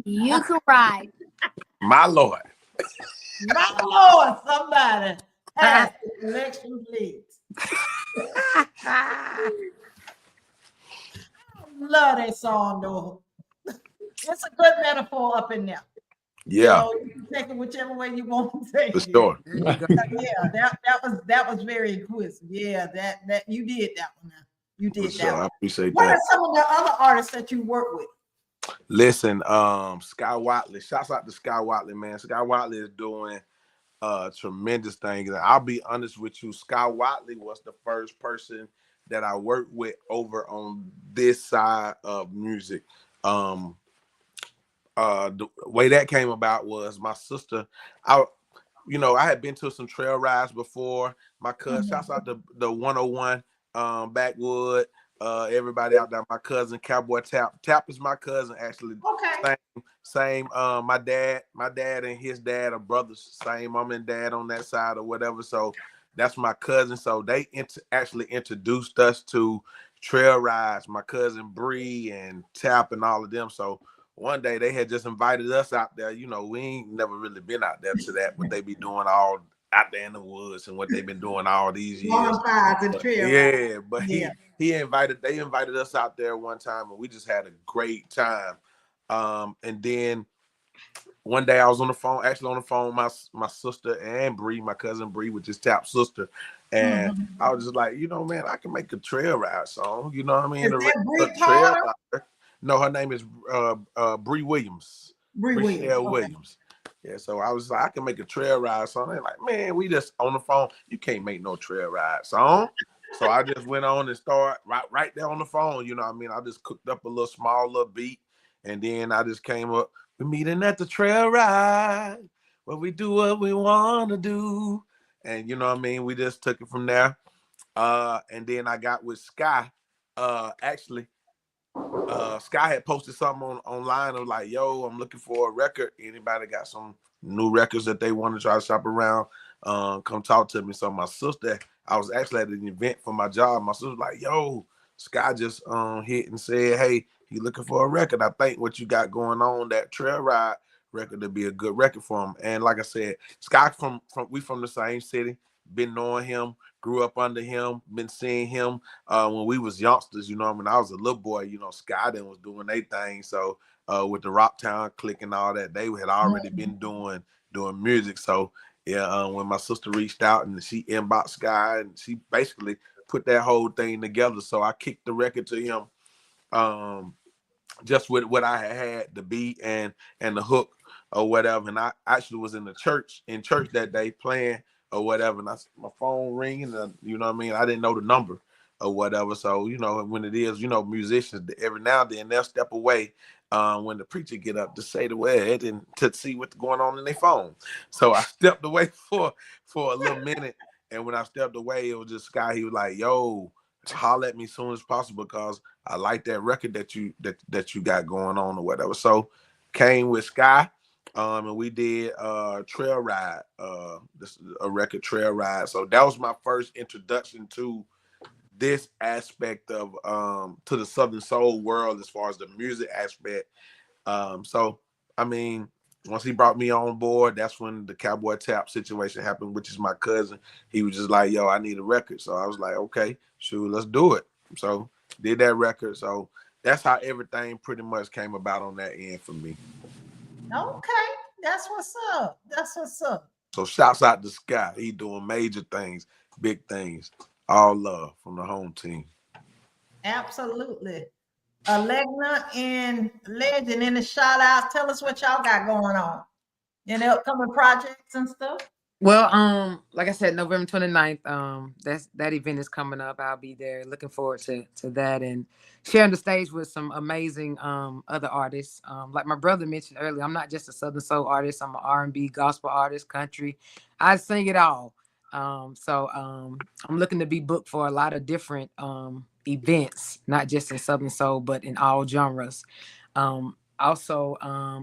You can ride. My Lord. My Lord, somebody pass the election, please. I love that song, though. It's a good metaphor up in there. Yeah. You can take it whichever way you want to take it. For sure. Yeah, that was very exquisite. Yeah, that you did that one. You did that one. I appreciate what that. What are some of the other artists that you work with? Listen, Sky Watley. Shouts out to Sky Watley, man. Sky Watley is doing tremendous things. And I'll be honest with you, Sky Watley was the first person that I worked with over on this side of music. The way that came about was my sister. I had been to some trail rides before. My cousin, shouts out to the 101 Backwood. Everybody out there, my cousin Cowboy Tap. Tap is my cousin, actually. Okay. Same. My dad and his dad are brothers. Same mom and dad on that side or whatever. So that's my cousin. So they actually introduced us to trail rides. My cousin Bree and Tap and all of them. So one day they had just invited us out there. We ain't never really been out there to that, but they be doing all out there in the woods and what they've been doing all these years. Bonfires and But, trail. yeah, but Yeah. they invited us out there one time, and we just had a great time. And then one day I was on the phone with my sister and Bree, my cousin Bree, with this tap sister, and I was just like, man, I can make a trail ride song. You know what I mean? Is that Bree Trail Carter? ride. No, her name is Bree Williams. Bree Williams. Okay. Williams. Yeah, so I was like, I can make a trail ride song. They're like, man, we just on the phone. You can't make no trail ride song. So I just went on and started right there on the phone. You know what I mean? I just cooked up a small little beat, and then I just came up. We're meeting at the trail ride where we do what we want to do. And you know what I mean? We just took it from there. And then I got with Sky. Actually, Sky had posted something online of like, yo, I'm looking for a record. Anybody got some new records that they want to try to shop around? Come talk to me. So my sister, I was actually at an event for my job. My sister was like, yo, Sky just hit and said, hey, he looking for a record. I think what you got going on, that trail ride record, to be a good record for him. And like I said, Sky we from the same city, been knowing him, grew up under him, been seeing him when we was youngsters. You know, when I was a little boy, Sky then was doing their thing. So with the Rocktown clique and all that, they had already been doing music. So yeah, when my sister reached out and she inboxed Sky, and she basically put that whole thing together. So I kicked the record to him, just with what I had, the beat and the hook or whatever. And I actually was in church that day playing or whatever, and my phone ringing, and you know what I mean, I didn't know the number or whatever. So when it is, musicians, every now and then they'll step away when the preacher get up to say the word and to see what's going on in their phone. So I stepped away for a little minute, and when I stepped away, it was just Sky. He was like, yo, holler at me as soon as possible, because I like that record that you got going on or whatever. So came with Sky, and we did Trail Ride, this is a record, Trail Ride. So that was my first introduction to this aspect of to the Southern Soul world as far as the music aspect. So I mean, once he brought me on board, that's when the Cowboy Tap situation happened, which is my cousin. He was just like, yo, I need a record. So I was like, okay, sure, let's do it. So did that record. So that's how everything pretty much came about on that end for me. Okay, that's what's up. That's what's up. So shouts out to Sky. He doing major things, big things. All love from the home team. Absolutely. Alegna and Legend in the shout out. Tell us what y'all got going on. Any upcoming projects and stuff? Well, like I said, November 29th, that event is coming up. I'll be there. Looking forward to that and sharing the stage with some amazing other artists. Like my brother mentioned earlier, I'm not just a Southern Soul artist. I'm an R&B, gospel artist, country. I sing it all. So I'm looking to be booked for a lot of different events, not just in Southern Soul, but in all genres. Also,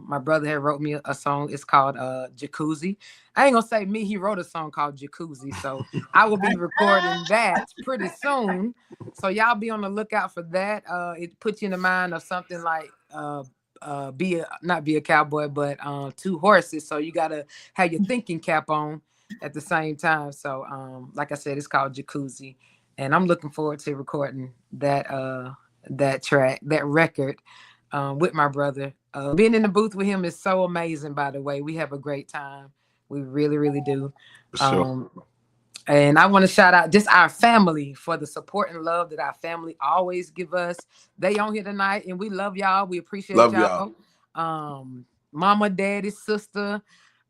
my brother had wrote me a song. It's called Jacuzzi. I ain't gonna say me. He wrote a song called Jacuzzi. So I will be recording that pretty soon. So y'all be on the lookout for that. It puts you in the mind of something like not be a cowboy, but two horses. So you gotta have your thinking cap on at the same time. So like I said, it's called Jacuzzi. And I'm looking forward to recording that track, that record. With my brother. Being in the booth with him is so amazing, by the way. We have a great time. We really, really do. Sure. And I want to shout out just our family for the support and love that our family always give us. They on here tonight, and we love y'all. We appreciate y'all. Mama, daddy, sister,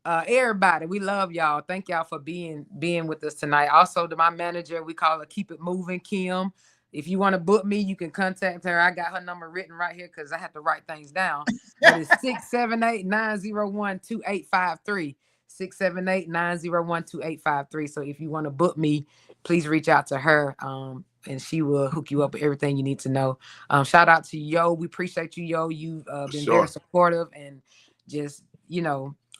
everybody. We love y'all. Thank y'all for being with us tonight. Also to my manager, we call her Keep It Moving, Kim. If you want to book me, you can contact her. I got her number written right here because I have to write things down. But it's 678-901-2853. 678-901-2853. So if you want to book me, please reach out to her. And she will hook you up with everything you need to know. Shout out to Yo. We appreciate you, Yo. You've been very supportive and just,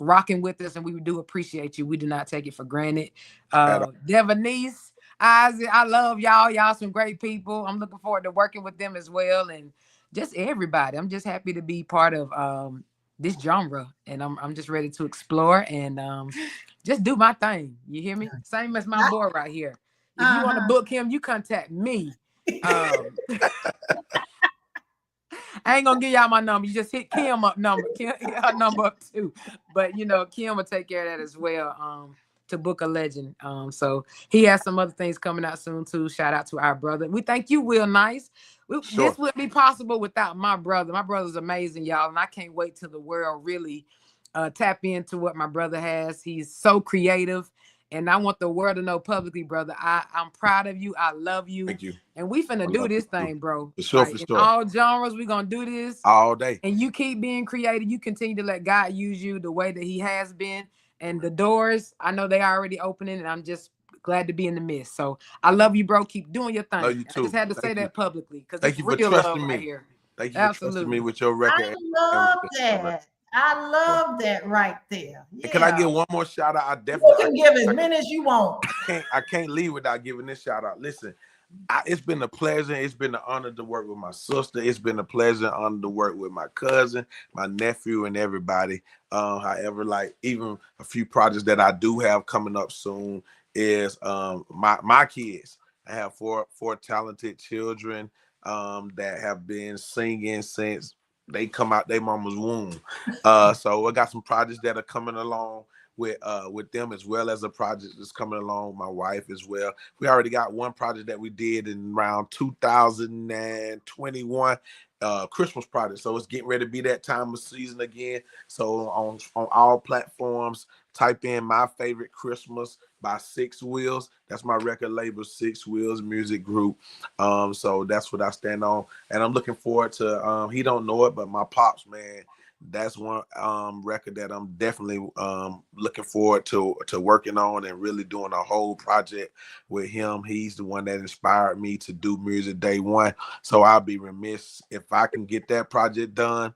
rocking with us. And we do appreciate you. We do not take it for granted. Devanice, Isaac, I love y'all. Y'all some great people. I'm looking forward to working with them as well, and just everybody. I'm just happy to be part of this genre, and I'm just ready to explore and just do my thing. You hear me? Same as my boy right here. If you want to book him, you contact me. I ain't gonna give y'all my number. You just hit Kim up number. Kim her number up too. But you know, Kim will take care of that as well. To book a legend. So he has some other things coming out soon too. Shout out to our brother. We thank you, Will Nice. Sure. This wouldn't be possible without my brother. My brother's amazing, y'all, and I can't wait till the world really tap into what my brother has. He's so creative. And I want the world to know publicly, brother, I'm proud of you. I love you. Thank you. And we finna do this thing, bro. For sure, like, for in sure. all genres, we gonna do this. All day. And you keep being creative. You continue to let God use you the way that he has been. And the doors, I know they already opening, and I'm just glad to be in the midst. So I love you, bro. Keep doing your thing. Love you too. I just had to say Thank you. that publicly because Thank it's you for real love trusting right me. here. Thank you for trusting me with your record. I love that. I love that right there. Yeah. And can I give one more shout out? I You definitely can give as many as you want. I can't leave without giving this shout out. Listen, it's been a pleasure. It's been an honor to work with my sister. It's been a pleasure and honor to work with my cousin, my nephew, and everybody. However, like even a few projects that I do have coming up soon is my kids. I have four talented children that have been singing since they come out their mama's womb. So I got some projects that are coming along with them, as well as a project that's coming along with my wife as well. We already got one project that we did in around 2021, Christmas project. So it's getting ready to be that time of season again. So on all platforms, type in My Favorite Christmas by Six Wheels. That's my record label, Six Wheels Music Group. So that's what I stand on. And I'm looking forward to, he don't know it, but my pops, man, that's one record that I'm definitely looking forward to working on and really doing a whole project with him. He's the one that inspired me to do music day one. So I'll be remiss if I can get that project done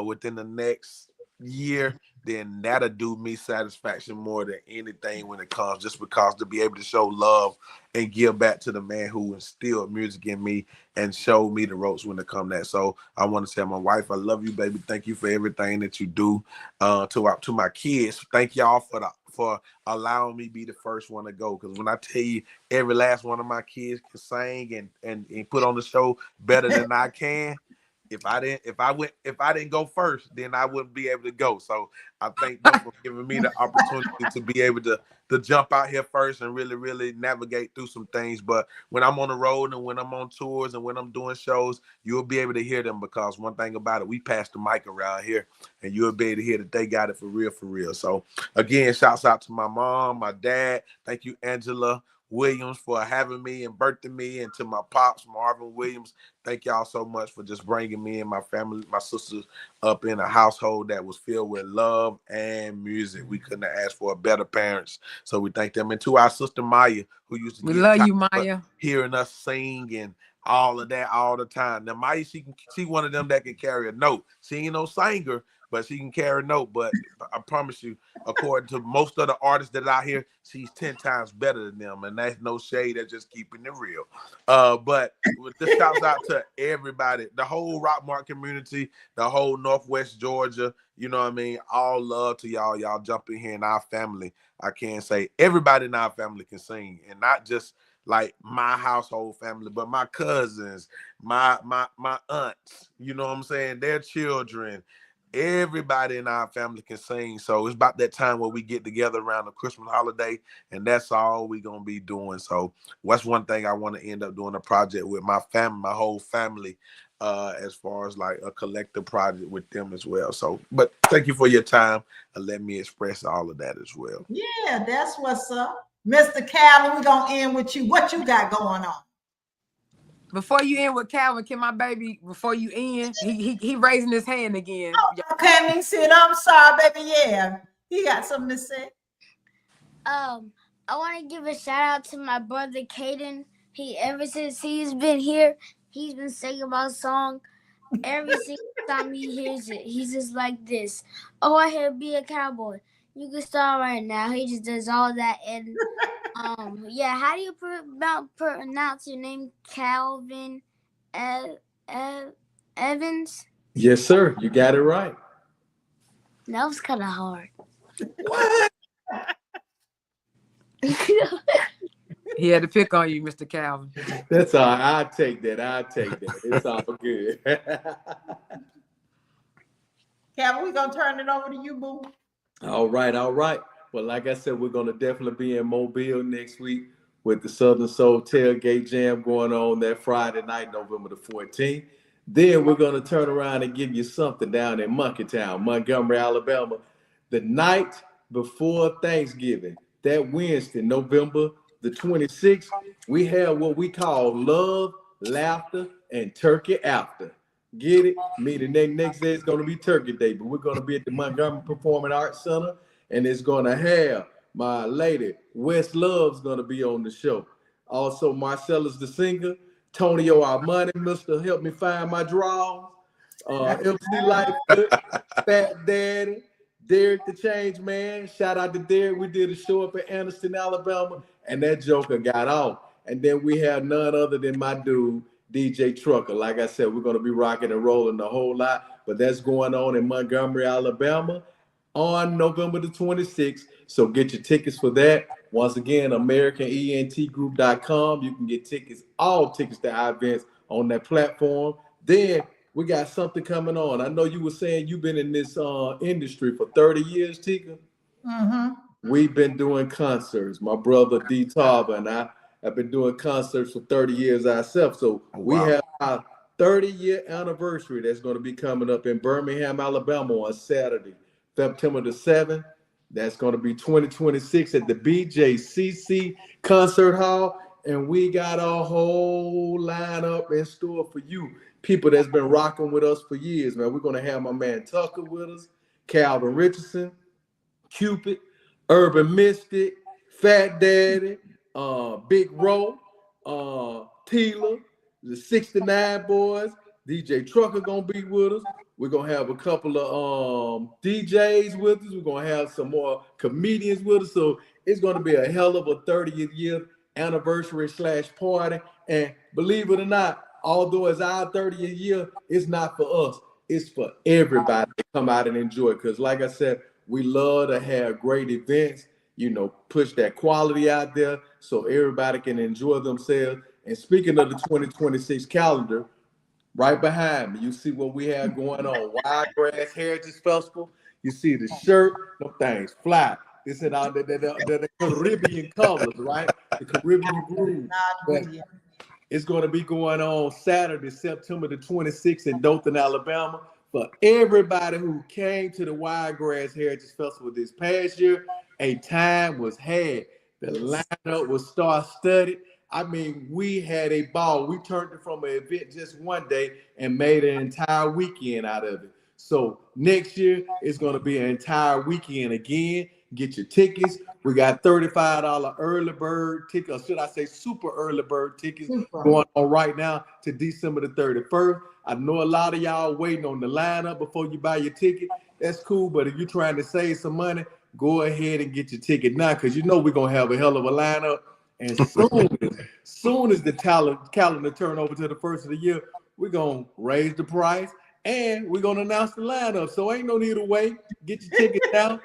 within the next year. Then that'll do me satisfaction more than anything when it comes, just because to be able to show love and give back to the man who instilled music in me and showed me the ropes when it come that. So I want to tell my wife, I love you, baby. Thank you for everything that you do. To my kids, thank y'all for allowing me be the first one to go. Because when I tell you, every last one of my kids can sing and put on the show better than I can. If I didn't go first, then I wouldn't be able to go. So I thank them for giving me the opportunity to be able to jump out here first and really, really navigate through some things. But when I'm on the road and when I'm on tours and when I'm doing shows, you'll be able to hear them, because one thing about it, we pass the mic around here and you'll be able to hear that they got it for real, for real. So again, shouts out to my mom, my dad. Thank you, Angela Williams, for having me and birthing me, and to my pops, Marvin Williams. Thank y'all so much for just bringing me and my family, my sisters, up in a household that was filled with love and music. We couldn't have asked for a better parents. So we thank them. And to our sister Maya, who used to love you, Maya, hearing us sing and all of that all the time. Now Maya, she one of them that can carry a note. She ain't no singer, but she can carry a note. But I promise you, according to most of the artists that I hear, she's 10 times better than them. And that's no shade, that's just keeping it real. But this shouts out to everybody, the whole Rockmart community, the whole Northwest Georgia. You know what I mean? All love to y'all. Y'all jump in here in our family. I can't say everybody in our family can sing, and not just like my household family, but my cousins, my aunts, you know what I'm saying? Their children. Everybody in our family can sing. So it's about that time where we get together around the Christmas holiday, and that's all we're going to be doing. So that's one thing I want to end up doing, a project with my family, my whole family, as far as like a collective project with them as well. So, but thank you for your time and let me express all of that as well. Yeah, that's what's up. Mr. Calvin, we're going to end with you. What you got going on? Before you end with Calvin, can my baby, before you end, he raising his hand again. Oh, okay, me sit. I'm sorry, baby. Yeah, he got something to say. I want to give a shout out to my brother Caden. Ever since he's been here, he's been singing my song. Every single time he hears it, he's just like this. Oh, I hear be a cowboy. You can start right now. He just does all that. And yeah, how do you pronounce your name? Calvin Evans? Yes, sir. You got it right. That was kind of hard. What? He had to pick on you, Mr. Calvin. That's all right. I'll take that. It's all good. Kevin, we're gonna turn it over to you, boo. All right. Well, like I said, we're gonna definitely be in Mobile next week with the Southern Soul Tailgate Jam going on that Friday night, November the 14th. Then we're gonna turn around and give you something down in Monkeytown, Montgomery, Alabama, the night before Thanksgiving. That Wednesday, November the 26th, we have what we call Love, Laughter, and Turkey After. Get it? Meaning next day is going to be Turkey Day, but we're going to be at the Montgomery Performing Arts Center, and it's going to have my lady, West Love's going to be on the show. Also, Marcellus the singer, Tonio Armani, Mr. Help Me Find My Drawers, MC Lightfoot, Fat Daddy, Derek the Change Man. Shout out to Derek. We did a show up in Anniston, Alabama, and that joker got off. And then we have none other than my dude, DJ Trucker. Like I said, we're going to be rocking and rolling a whole lot, but that's going on in Montgomery, Alabama on November the 26th. So get your tickets for that. Once again, AmericanENTGroup.com. You can get tickets, all tickets to our events on that platform. Then we got something coming on. I know you were saying you've been in this industry for 30 years, Tika. Mm-hmm. We've been doing concerts. My brother D Tarver and I have been doing concerts for 30 years ourselves. So we have our 30-year anniversary that's going to be coming up in Birmingham, Alabama on Saturday, September the 7th. That's going to be 2026 at the BJCC Concert Hall. And we got a whole lineup in store for you. People that's been rocking with us for years, man. We're going to have my man Tucker with us, Calvin Richardson, Cupid, Urban Mystic, Fat Daddy, Big Ro, Tila, the 69 Boys, DJ Trucker gonna be with us. We're gonna have a couple of DJs with us. We're gonna have some more comedians with us. So it's gonna be a hell of a 30th year anniversary / party. And believe it or not, although it's our 30th year, it's not for us. It's for everybody to come out and enjoy. Because like I said, we love to have great events, push that quality out there so everybody can enjoy themselves. And speaking of the 2026 calendar, right behind me, you see what we have going on. Wiregrass Heritage Festival. You see the shirt, them things fly. It's in all the Caribbean colors, right? The Caribbean groove. But it's going to be going on Saturday, September the 26th in Dothan, Alabama. For everybody who came to the Wiregrass Heritage Festival this past year, a time was had. The lineup was star-studded. I mean, we had a ball. We turned it from an event just one day and made an entire weekend out of it. So next year, it's going to be an entire weekend again. Get your tickets. We got $35 early bird tickets, or should I say super early bird tickets going on right now to December the 31st. I know a lot of y'all waiting on the lineup before you buy your ticket. That's cool, but if you're trying to save some money, go ahead and get your ticket now, because we're going to have a hell of a lineup. And soon as the calendar turn over to the first of the year, we're going to raise the price and we're going to announce the lineup. So ain't no need to wait. Get your tickets now.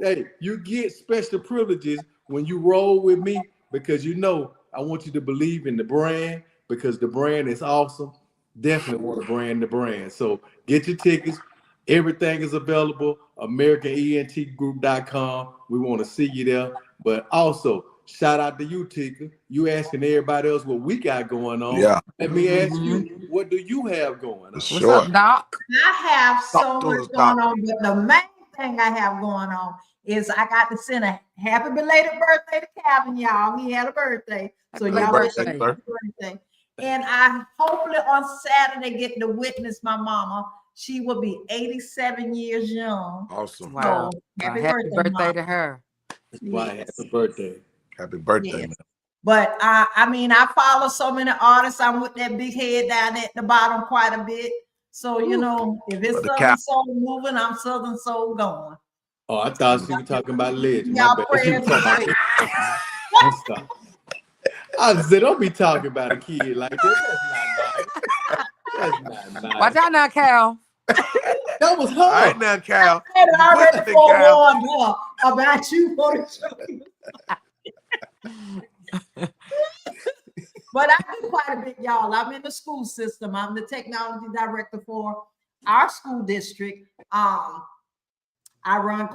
Hey, you get special privileges when you roll with me, because I want you to believe in the brand, because the brand is awesome. Definitely want to brand the brand. So get your tickets. Everything is available. AmericanENTGroup.com. We want to see you there. But also, shout out to you, Tika. You asking everybody else what we got going on. Yeah. Let me ask you, what do you have going on? Sure. What's up, Doc? I have so Talk to much us, going Doc. on, but the main thing I have going on is I got to send a happy belated birthday to Calvin, y'all. He had a birthday. So Happy y'all birthday, wish him sir. happy birthday. And I hopefully on Saturday get to witness my mama. She will be 87 years young. Awesome. Wow. So, happy Happy birthday Mama. to her. Why, Yes. happy birthday. Happy birthday, Yes. man. But I follow so many artists. I'm with that big head down at the bottom quite a bit. So, if it's But the Southern Soul moving, I'm Southern Soul going. Oh, I thought she was talking about legend. Y'all My bad. She was prayers talking about I'm sorry. I said, don't be talking about a kid like that. That's not nice. Watch out now, Cal. That was All right her. now, Cal. I had already Birthday, Cal. forewarned her about you for the show. But I do quite a bit, y'all. I'm in the school system. I'm the technology director for our school district. I run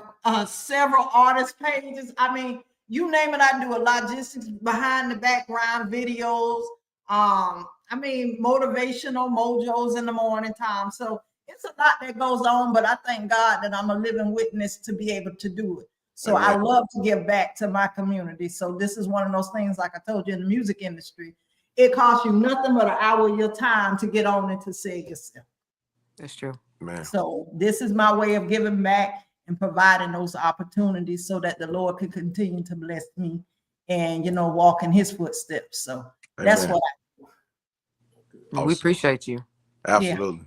several artist pages. I mean, you name it, I do a logistics behind the background videos. I mean, motivational mojos in the morning time. So it's a lot that goes on, but I thank God that I'm a living witness to be able to do it. So Amen. I love to give back to my community. So this is one of those things, like I told you, in the music industry, it costs you nothing but an hour of your time to get on and to say yourself. That's true. Man. So this is my way of giving back and providing those opportunities so that the Lord could continue to bless me and, you know, walk in his footsteps. So that's Amen. what Well, we appreciate you. Absolutely.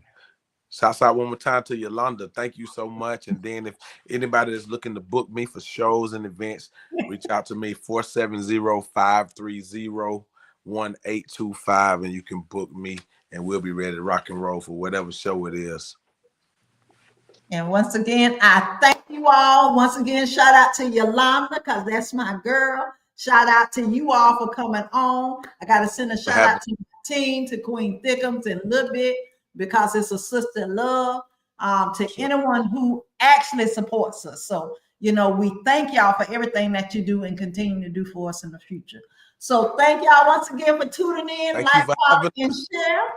Shouts out one more time to Yolanda. Thank you so much. And then if anybody is looking to book me for shows and events, reach out to me 470-530-1825 and you can book me and we'll be ready to rock and roll for whatever show it is. And once again, I thank you all. Once again, shout out to Yolanda, because that's my girl. Shout out to you all for coming on. I got to send a shout out to my team, to Queen Thickums in a little bit, because it's a sister love, to anyone who actually supports us. So, you know, we thank y'all for everything that you do and continue to do for us in the future. So thank y'all once again for tuning in. Thank like, you for follow, and share.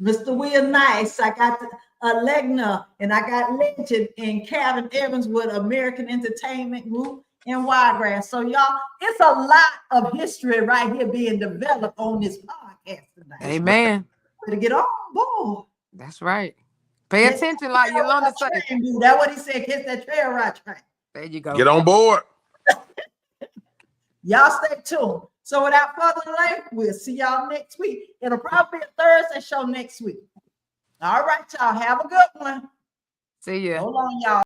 Mr. Will Nice, I got Legna, and I got Legend and Calvin Evans with American Entertainment Group in Wiregrass. So y'all, it's a lot of history right here being developed on this podcast tonight. Amen. To get on board. That's right. Pay attention, like Yolanda said. That's what he said. Catch that trail right track. There you go. Get on board. Y'all stay tuned. So without further delay, we'll see y'all next week. It'll probably be a Thursday show next week. All right, y'all. Have a good one. See ya. Hold on, y'all.